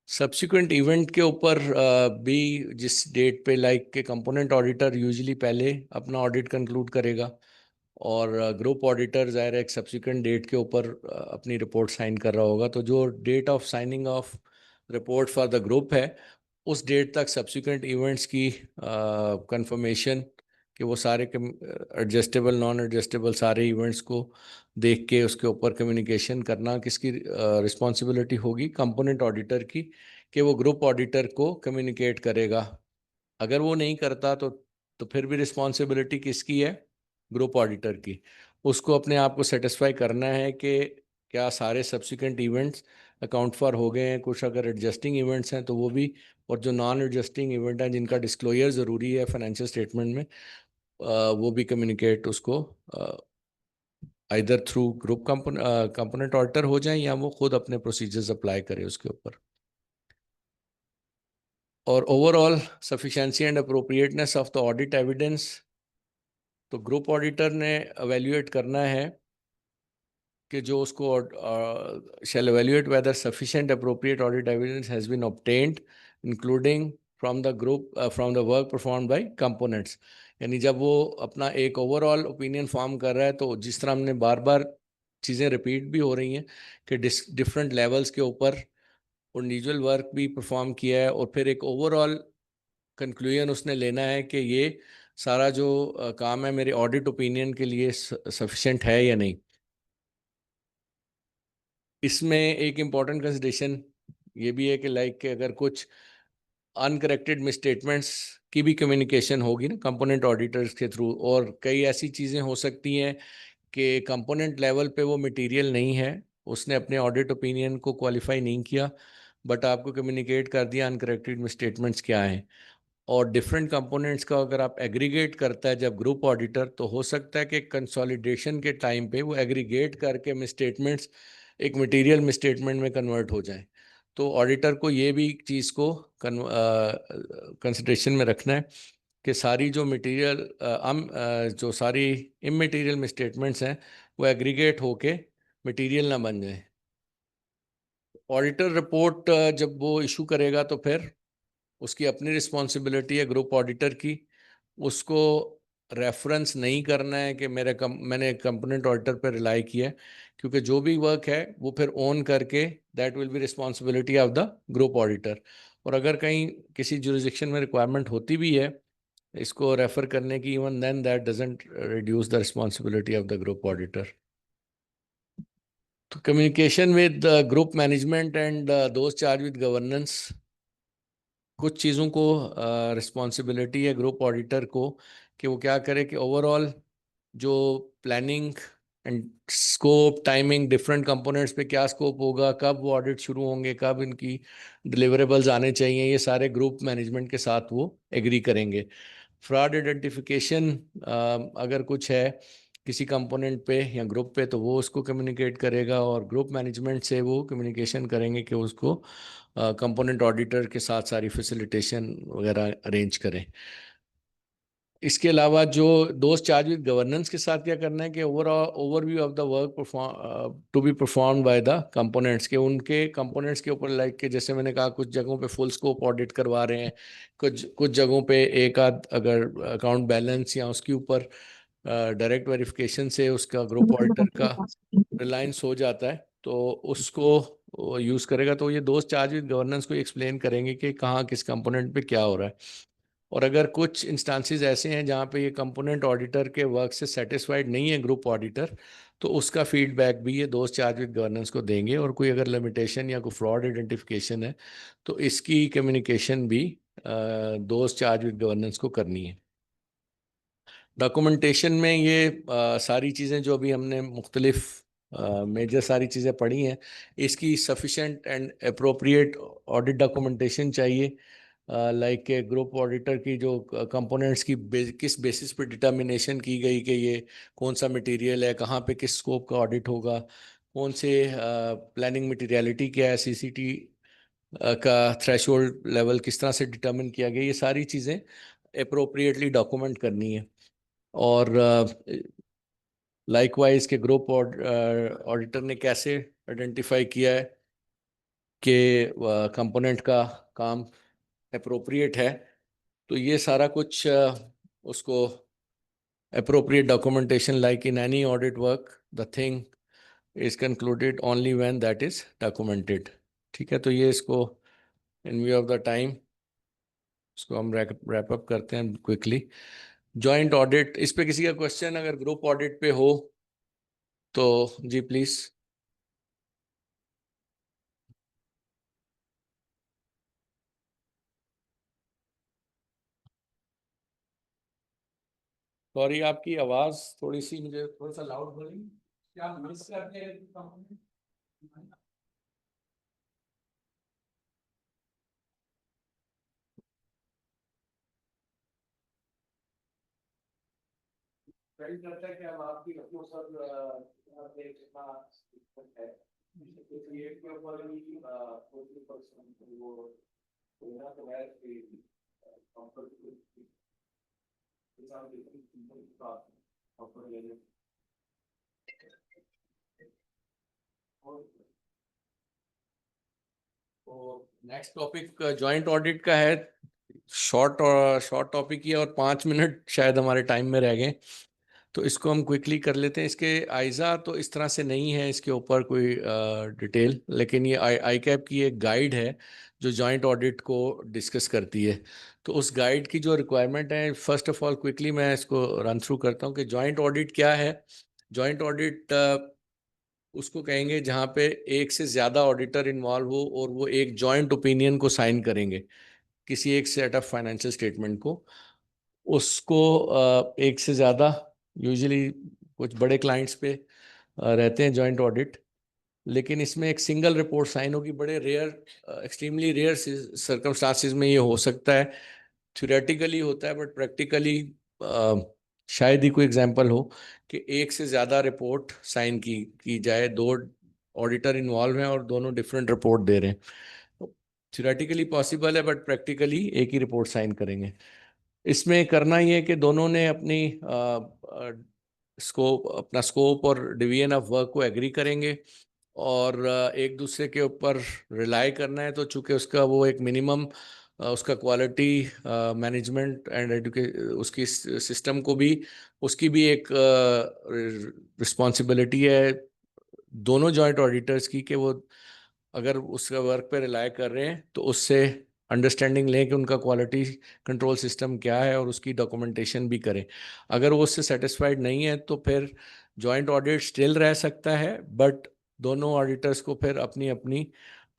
सब्सिक्वेंट इवेंट के ऊपर भी जिस डेट पे लाइक के कंपोनेंट ऑडिटर यूजुअली पहले अपना ऑडिट कंक्लूड करेगा और ग्रुप ऑडिटर ज़ाहिर है एक सब्सिक्वेंट डेट के ऊपर अपनी रिपोर्ट साइन कर रहा होगा, तो जो date of signing of report for the group है उस डेट तक सब्सिक्वेंट इवेंट्स की कंफर्मेशन कि वो सारे एडजस्टेबल नॉन एडजस्टेबल सारे इवेंट्स को देख के उसके ऊपर कम्युनिकेशन करना किसकी रिस्पॉन्सिबिलिटी होगी, कंपोनेंट ऑडिटर की, कि वो ग्रुप ऑडिटर को कम्युनिकेट करेगा। अगर वो नहीं करता तो फिर भी रिस्पॉन्सिबिलिटी किसकी है, ग्रुप ऑडिटर की। उसको अपने आप को सेटिस्फाई करना है कि क्या सारे सब्सिक्वेंट इवेंट्स अकाउंट फॉर हो गए हैं, कुछ अगर एडजस्टिंग इवेंट्स हैं तो वो भी, और जो नॉन एडजस्टिंग इवेंट हैं जिनका डिस्क्लोजर ज़रूरी है फाइनेंशियल स्टेटमेंट में, वो भी कम्युनिकेट उसको either through group component auditor हो जाए या वो खुद अपने प्रोसीजर्स अप्लाई करे उसके ऊपर। और overall sufficiency and appropriateness of the audit evidence, तो ग्रुप ऑडिटर ने एवेल्युएट करना है कि जो उसको shall evaluate whether sufficient appropriate audit evidence has been obtained including from the group from the work performed by components। यानी जब वो अपना एक ओवरऑल ओपिनियन फॉर्म कर रहा है तो जिस तरह हमने बार बार चीज़ें रिपीट भी हो रही हैं कि डिफरेंट लेवल्स के ऊपर इंडिविजुअल वर्क भी परफॉर्म किया है, और फिर एक ओवरऑल कंक्लूजन उसने लेना है कि ये सारा जो काम है मेरे ऑडिट ओपिनियन के लिए सफिशिएंट है या नहीं। इसमें एक इम्पॉर्टेंट कंसिडरेशन ये भी है कि लाइक अगर कुछ अनकरेक्टेड मिसस्टेटमेंट्स की भी कम्युनिकेशन होगी ना कंपोनेंट ऑडिटर्स के थ्रू, और कई ऐसी चीज़ें हो सकती हैं कि कंपोनेंट लेवल पे वो मटेरियल नहीं है, उसने अपने ऑडिट ओपिनियन को क्वालिफाई नहीं किया, बट आपको कम्युनिकेट कर दिया अनकरेक्टेड मिसस्टेटमेंट्स क्या हैं। और डिफरेंट कंपोनेंट्स का अगर आप एग्रीगेट करता है जब ग्रुप ऑडिटर, तो हो सकता है कि कंसोलिडेशन के टाइम पे वो एग्रीगेट करके मिसस्टेटमेंट्स एक मटेरियल मिसस्टेटमेंट में कन्वर्ट हो जाए। तो ऑडिटर को ये भी चीज़ को कंसिडरेशन में रखना है कि सारी जो मटेरियल जो सारी इमटेरियल मिसस्टेटमेंट्स हैं वो एग्रीगेट होके मटेरियल ना बन जाए। ऑडिटर रिपोर्ट जब वो इशू करेगा तो फिर उसकी अपनी रिस्पॉन्सिबिलिटी है ग्रुप ऑडिटर की, उसको रेफरेंस नहीं करना है कि मैंने कंपोनेंट ऑडिटर पर रिलाई किया है, क्योंकि जो भी वर्क है वो फिर ओन करके that will be responsibility of the group auditor. और अगर कहीं किसी जुरिस्डिक्शन में रिक्वायरमेंट होती भी है इसको रेफर करने की, even then that doesn't reduce the responsibility of the group auditor. तो communication with group management and those charge with governance, कुछ चीज़ों को रिस्पॉन्सिबिलिटी है ग्रुप ऑडिटर को कि वो क्या करे कि ओवरऑल जो planning and scope timing different components पे क्या स्कोप होगा, कब वो ऑडिट शुरू होंगे, कब इनकी डिलीवरेबल्स आने चाहिए, ये सारे ग्रुप मैनेजमेंट के साथ वो एग्री करेंगे। फ्रॉड आइडेंटिफिकेशन अगर कुछ है किसी कंपोनेंट पे या ग्रुप पे तो वो उसको कम्युनिकेट करेगा, और ग्रुप मैनेजमेंट से वो कम्युनिकेशन करेंगे कि उसको कंपोनेंट ऑडिटर के साथ सारी फैसिलिटेशन वगैरह अरेंज करें। इसके अलावा जो दोस्त चार्ज विद गवर्नेंस के साथ क्या करना है कि overview of the work to be perform by the components के, उनके कंपोनेंट्स के ऊपर लाइक के जैसे मैंने कहा कुछ जगहों पे फुल स्कोप ऑडिट करवा रहे हैं, कुछ कुछ जगहों पे एक आध अगर अकाउंट बैलेंस या उसके ऊपर डायरेक्ट वेरिफिकेशन से उसका ग्रुप ऑडिटर का रिलायंस हो जाता है तो उसको यूज़ करेगा। तो ये दोस्त चार्ज विद गवर्नेंस को एक्सप्लेन करेंगे कि कहाँ किस कंपोनेंट पे क्या हो रहा है। और अगर कुछ इंस्टांसेस ऐसे हैं जहाँ पे ये कंपोनेंट ऑडिटर के वर्क से सेटिस्फाइड नहीं है ग्रुप ऑडिटर, तो उसका फीडबैक भी ये दोस्त चार्ज विद गवर्नेंस को देंगे, और कोई अगर लिमिटेशन या कोई फ्रॉड आइडेंटिफिकेशन है तो इसकी कम्युनिकेशन भी दोस्त चार्ज विद गवर्नेंस को करनी है। डॉक्यूमेंटेशन में ये सारी चीज़ें जो अभी हमने मुख्तलिफ मेजर सारी चीज़ें पढ़ी हैं, इसकी sufficient and appropriate audit documentation चाहिए। लाइक ग्रुप ऑडिटर की जो कंपोनेंट्स की किस बेसिस पे डिटर्मिनेशन की गई कि ये कौन सा मटेरियल है, कहाँ पे किस स्कोप का ऑडिट होगा, कौन से प्लानिंग मटेरियलिटी क्या है, सीसीटी का थ्रेशोल्ड लेवल किस तरह से डिटर्मिन किया गया, ये सारी चीज़ें अप्रोप्रिएटली डॉक्यूमेंट करनी है। और लाइकवाइज के ग्रुप ऑडिटर ने कैसे आइडेंटिफाई किया है कि कंपोनेंट का काम अप्रोप्रिएट है, तो ये सारा कुछ उसको appropriate documentation like in any audit work the thing is concluded only when that is documented। ठीक है, तो ये इसको in view of the time इसको हम रैप अप करते हैं क्विकली। जॉइंट ऑडिट, इस पे किसी का क्वेश्चन अगर ग्रुप ऑडिट पे हो तो जी प्लीज। सॉरी आपकी आवाज थोड़ी सी मुझे थोड़ा सा लाउड बोलेंगे क्या मिस करते हैं? डिपेंड करता है कि अब आपकी अपने सब आपने कितना है तो क्रिएट के ऊपर भी 40% वो होना तो है कि कंफर्टेबल इंसान डिफरेंट का ऑफर लेने तो नेक्स्ट टॉपिक जॉइंट ऑडिट का है। शॉर्ट टॉपिक ही है और 5 मिनट शायद हमारे टाइम में रह गए, तो इसको हम क्विकली कर लेते हैं। इसके आइज़ा तो इस तरह से नहीं है इसके ऊपर कोई डिटेल, लेकिन ये आई कैप की एक गाइड है जो जॉइंट ऑडिट को डिस्कस करती है। तो उस गाइड की जो रिक्वायरमेंट है, फर्स्ट ऑफ ऑल क्विकली मैं इसको रन थ्रू करता हूँ कि जॉइंट ऑडिट क्या है। जॉइंट ऑडिट उसको कहेंगे जहाँ पे एक से ज़्यादा ऑडिटर इन्वॉल्व हो और वो एक जॉइंट ओपिनियन को साइन करेंगे किसी एक सेट ऑफ फाइनेंशियल स्टेटमेंट को। उसको एक से ज़्यादा, यूजुअली कुछ बड़े क्लाइंट्स पे रहते हैं जॉइंट ऑडिट, लेकिन इसमें एक सिंगल रिपोर्ट साइन होगी। बड़े रेयर, एक्सट्रीमली रेयर सर्कमस्टांसिस में ये हो सकता है। थ्योरेटिकली होता है बट प्रैक्टिकली शायद ही कोई एग्जांपल हो कि एक से ज़्यादा रिपोर्ट साइन की जाए, दो ऑडिटर इन्वॉल्व हैं और दोनों डिफरेंट रिपोर्ट दे रहे हैं। थ्योरेटिकली पॉसिबल है बट प्रैक्टिकली एक ही रिपोर्ट साइन करेंगे। इसमें करना ये है कि दोनों ने अपनी अपना स्कोप और डिवीजन ऑफ वर्क को एग्री करेंगे और एक दूसरे के ऊपर रिलाई करना है। तो चूंकि उसका वो एक मिनिमम उसका क्वालिटी मैनेजमेंट एंड उसकी सिस्टम को भी, उसकी भी एक रिस्पॉन्सिबिलिटी है दोनों जॉइंट ऑडिटर्स की कि वो अगर उस वर्क पे रिलाई कर रहे हैं तो उससे अंडरस्टैंडिंग लें कि उनका क्वालिटी कंट्रोल सिस्टम क्या है और उसकी डॉक्यूमेंटेशन भी करें। अगर वो उससे सेटिस्फाइड नहीं है तो फिर जॉइंट ऑडिट स्टिल रह सकता है, बट दोनों ऑडिटर्स को फिर अपनी अपनी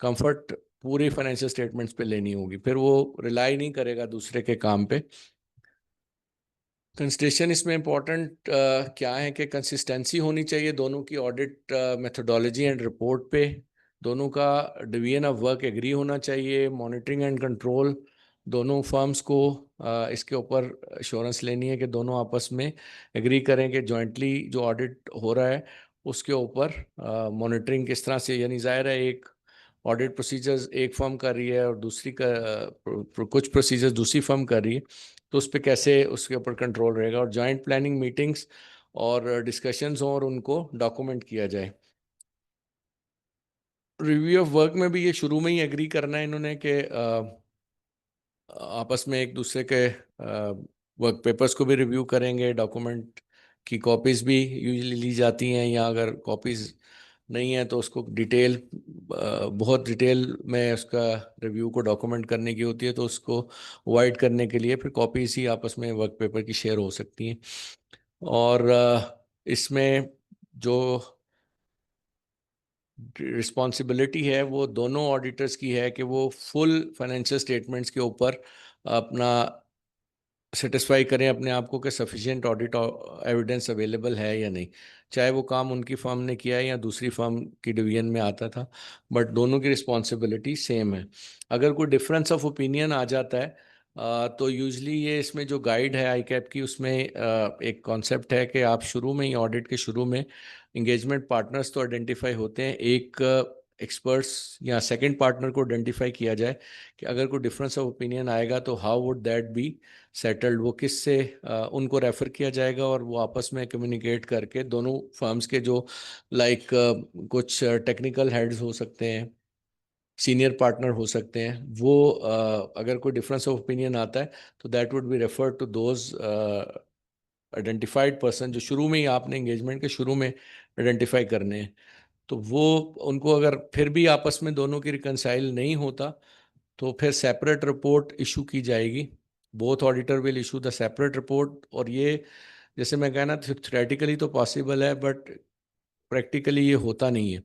कंफर्ट पूरी फाइनेंशियल स्टेटमेंट्स पे लेनी होगी, फिर वो रिलाई नहीं करेगा दूसरे के काम पे। कंसिस्टेंशन इसमें इम्पोर्टेंट क्या है कि कंसिस्टेंसी होनी चाहिए दोनों की ऑडिट मेथोडोलॉजी एंड रिपोर्ट पे। दोनों का डिवीजन ऑफ वर्क एग्री होना चाहिए। मॉनिटरिंग एंड कंट्रोल दोनों फर्म्स को इसके ऊपर एश्योरेंस लेनी है कि दोनों आपस में एग्री करें कि जॉइंटली जो ऑडिट हो रहा है उसके ऊपर मॉनिटरिंग किस तरह से, यानी ज़ाहिर है एक ऑडिट प्रोसीजर्स एक फर्म कर रही है और दूसरी का कुछ प्रोसीजर्स दूसरी फर्म कर रही है, तो उस पर कैसे उसके ऊपर कंट्रोल रहेगा। और जॉइंट प्लानिंग मीटिंग्स और डिस्कशंस हों और उनको डॉक्यूमेंट किया जाए। रिव्यू ऑफ वर्क में भी ये शुरू में ही एग्री करना है इन्होंने कि आपस में एक दूसरे के वर्क पेपर्स को भी रिव्यू करेंगे। डॉक्यूमेंट की कॉपीज भी यूजुअली ली जाती हैं, या अगर कॉपीज नहीं है तो उसको बहुत डिटेल में उसका रिव्यू को डॉक्यूमेंट करने की होती है, तो उसको अवॉइड करने के लिए फिर कॉपीज ही आपस में वर्क पेपर की शेयर हो सकती हैं। और इसमें जो रिस्पॉन्सिबिलिटी है वो दोनों ऑडिटर्स की है कि वो फुल फाइनेंशियल स्टेटमेंट्स के ऊपर अपना सेटिस्फाई करें अपने आप को कि सफिशिएंट ऑडिट एविडेंस अवेलेबल है या नहीं। चाहे वो काम उनकी फर्म ने किया है या दूसरी फर्म की डिवीजन में आता था, बट दोनों की रिस्पॉन्सिबिलिटी सेम है। अगर कोई डिफरेंस ऑफ ओपिनियन आ जाता है तो यूजली ये इसमें जो गाइड है आई कैप की उसमें एक कॉन्सेप्ट है कि आप शुरू में ही, ऑडिट के शुरू में, इंगेजमेंट पार्टनर्स तो आइडेंटिफाई होते हैं, एक एक्सपर्ट्स या सेकंड पार्टनर को आइडेंटिफाई किया जाए कि अगर कोई डिफरेंस ऑफ ओपिनियन आएगा तो how would that be settled, वो किससे उनको रेफर किया जाएगा और वो आपस में कम्युनिकेट करके दोनों फर्म्स के जो लाइक कुछ टेक्निकल हेड्स हो सकते हैं, सीनियर पार्टनर हो सकते हैं, वो अगर कोई डिफरेंस ऑफ ओपिनियन आता है तो that would be refer to those identified person जो शुरू में ही आपने एंगेजमेंट के शुरू में आइडेंटिफाई करने हैं। तो वो उनको अगर फिर भी आपस में दोनों की रिकनसाइल नहीं होता तो फिर सेपरेट रिपोर्ट इशू की जाएगी। Both auditor will issue the separate report. और ये जैसे मैं कहना थ्योरेटिकली तो पॉसिबल है बट प्रैक्टिकली ये होता नहीं है।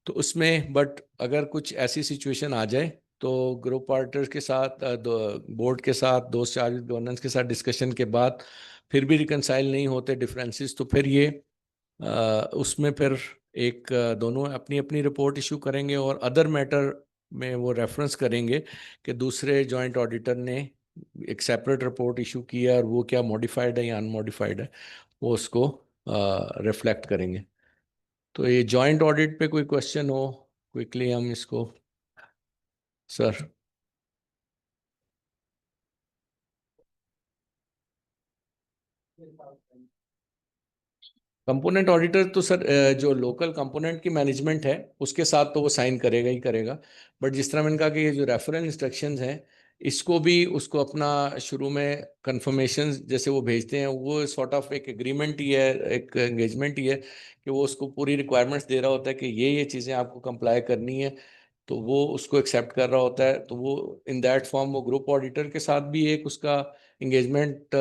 तो उसमें बट अगर कुछ ऐसी सिचुएशन आ जाए तो ग्रुप ऑडिटर्स के साथ, बोर्ड के साथ, दोस्त चार्ज गवर्नेंस के साथ डिस्कशन के बाद फिर भी रिकनसाइल नहीं होते डिफरेंसेस, तो फिर ये उसमें फिर एक दोनों अपनी अपनी रिपोर्ट इशू करेंगे और अदर मैटर में वो रेफरेंस करेंगे कि दूसरे जॉइंट ऑडिटर ने एक सेपरेट रिपोर्ट इशू किया और वो क्या मॉडिफाइड है या अनमॉडिफाइड है, वो उसको रिफ्लेक्ट करेंगे। तो ये जॉइंट ऑडिट पे कोई क्वेश्चन हो, क्विकली हम इसको। सर, कंपोनेंट ऑडिटर तो सर जो लोकल कंपोनेंट की मैनेजमेंट है उसके साथ तो वो साइन करेगा ही करेगा। बट जिस तरह मैंने कहा कि ये जो रेफरल इंस्ट्रक्शंस हैं, इसको भी उसको अपना शुरू में कंफर्मेशन जैसे वो भेजते हैं, वो सॉर्ट ऑफ एक एग्रीमेंट ही है, एक एंगेजमेंट ही है कि वो उसको पूरी रिक्वायरमेंट्स दे रहा होता है कि ये चीज़ें आपको कंप्लाई करनी है। तो वो उसको एक्सेप्ट कर रहा होता है, तो वो इन दैट फॉर्म वो ग्रुप ऑडिटर के साथ भी एक उसका इंगेजमेंट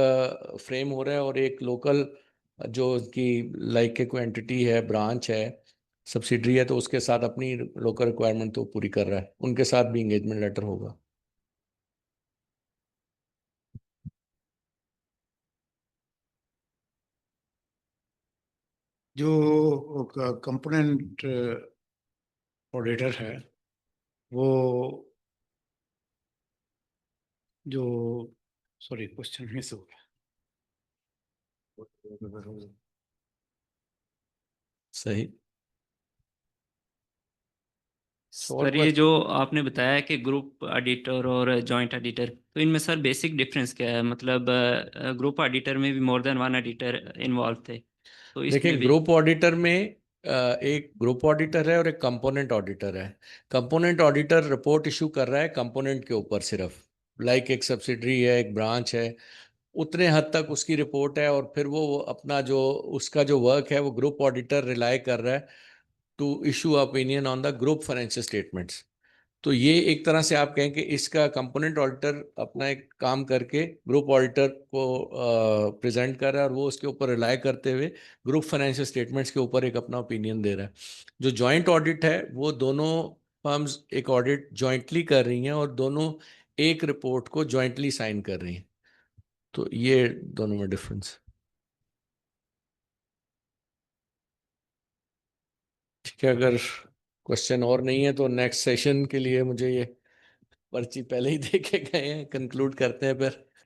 फ्रेम हो रहा है, और एक लोकल जो उसकी लाइक के कोई एंटिटी है, ब्रांच है, सब्सिडरी है, तो उसके साथ अपनी लोकल रिक्वायरमेंट तो पूरी कर रहा है, उनके साथ भी इंगेजमेंट लेटर होगा। जो कंपोनेंट ऑडिटर है वो जो, सॉरी क्वेश्चन मिस हो गया। सही। और सर ये जो आपने बताया कि ग्रुप ऑडिटर और जॉइंट ऑडिटर, तो इनमें सर बेसिक डिफरेंस क्या है? मतलब ग्रुप ऑडिटर में भी more than one auditor involve थे, तो देखिए, इसमें भी। ग्रुप ऑडिटर में एक ग्रुप ऑडिटर है और एक कंपोनेंट ऑडिटर है। कंपोनेंट ऑडिटर रिपोर्ट इशू कर रहा है कंपोनेंट के ऊपर सिर्फ, लाइक एक सब्सिडरी है, एक ब्रांच है, उतने हद तक उसकी रिपोर्ट है, और फिर वो अपना जो उसका जो वर्क है वो ग्रुप ऑडिटर रिलाई कर रहा है to issue opinion on the group financial statements. तो ये एक तरह से आप कहें कि इसका कंपोनेंट ऑडिटर अपना एक काम करके ग्रुप ऑडिटर को प्रेजेंट कर रहा है, और वो उसके ऊपर रिलाई करते हुए ग्रुप फाइनेंशियल स्टेटमेंट्स के ऊपर एक अपना ओपिनियन दे रहा है। जो जॉइंट ऑडिट है वो दोनों फर्म्स एक ऑडिट जॉइंटली कर रही हैं और दोनों एक रिपोर्ट को जॉइंटली साइन कर रही हैं। तो ये दोनों में डिफरेंस। ठीक है, अगर क्वेश्चन और नहीं है तो नेक्स्ट सेशन के लिए मुझे ये पर्ची पहले ही दे के गए हैं, कंक्लूड करते हैं फिर।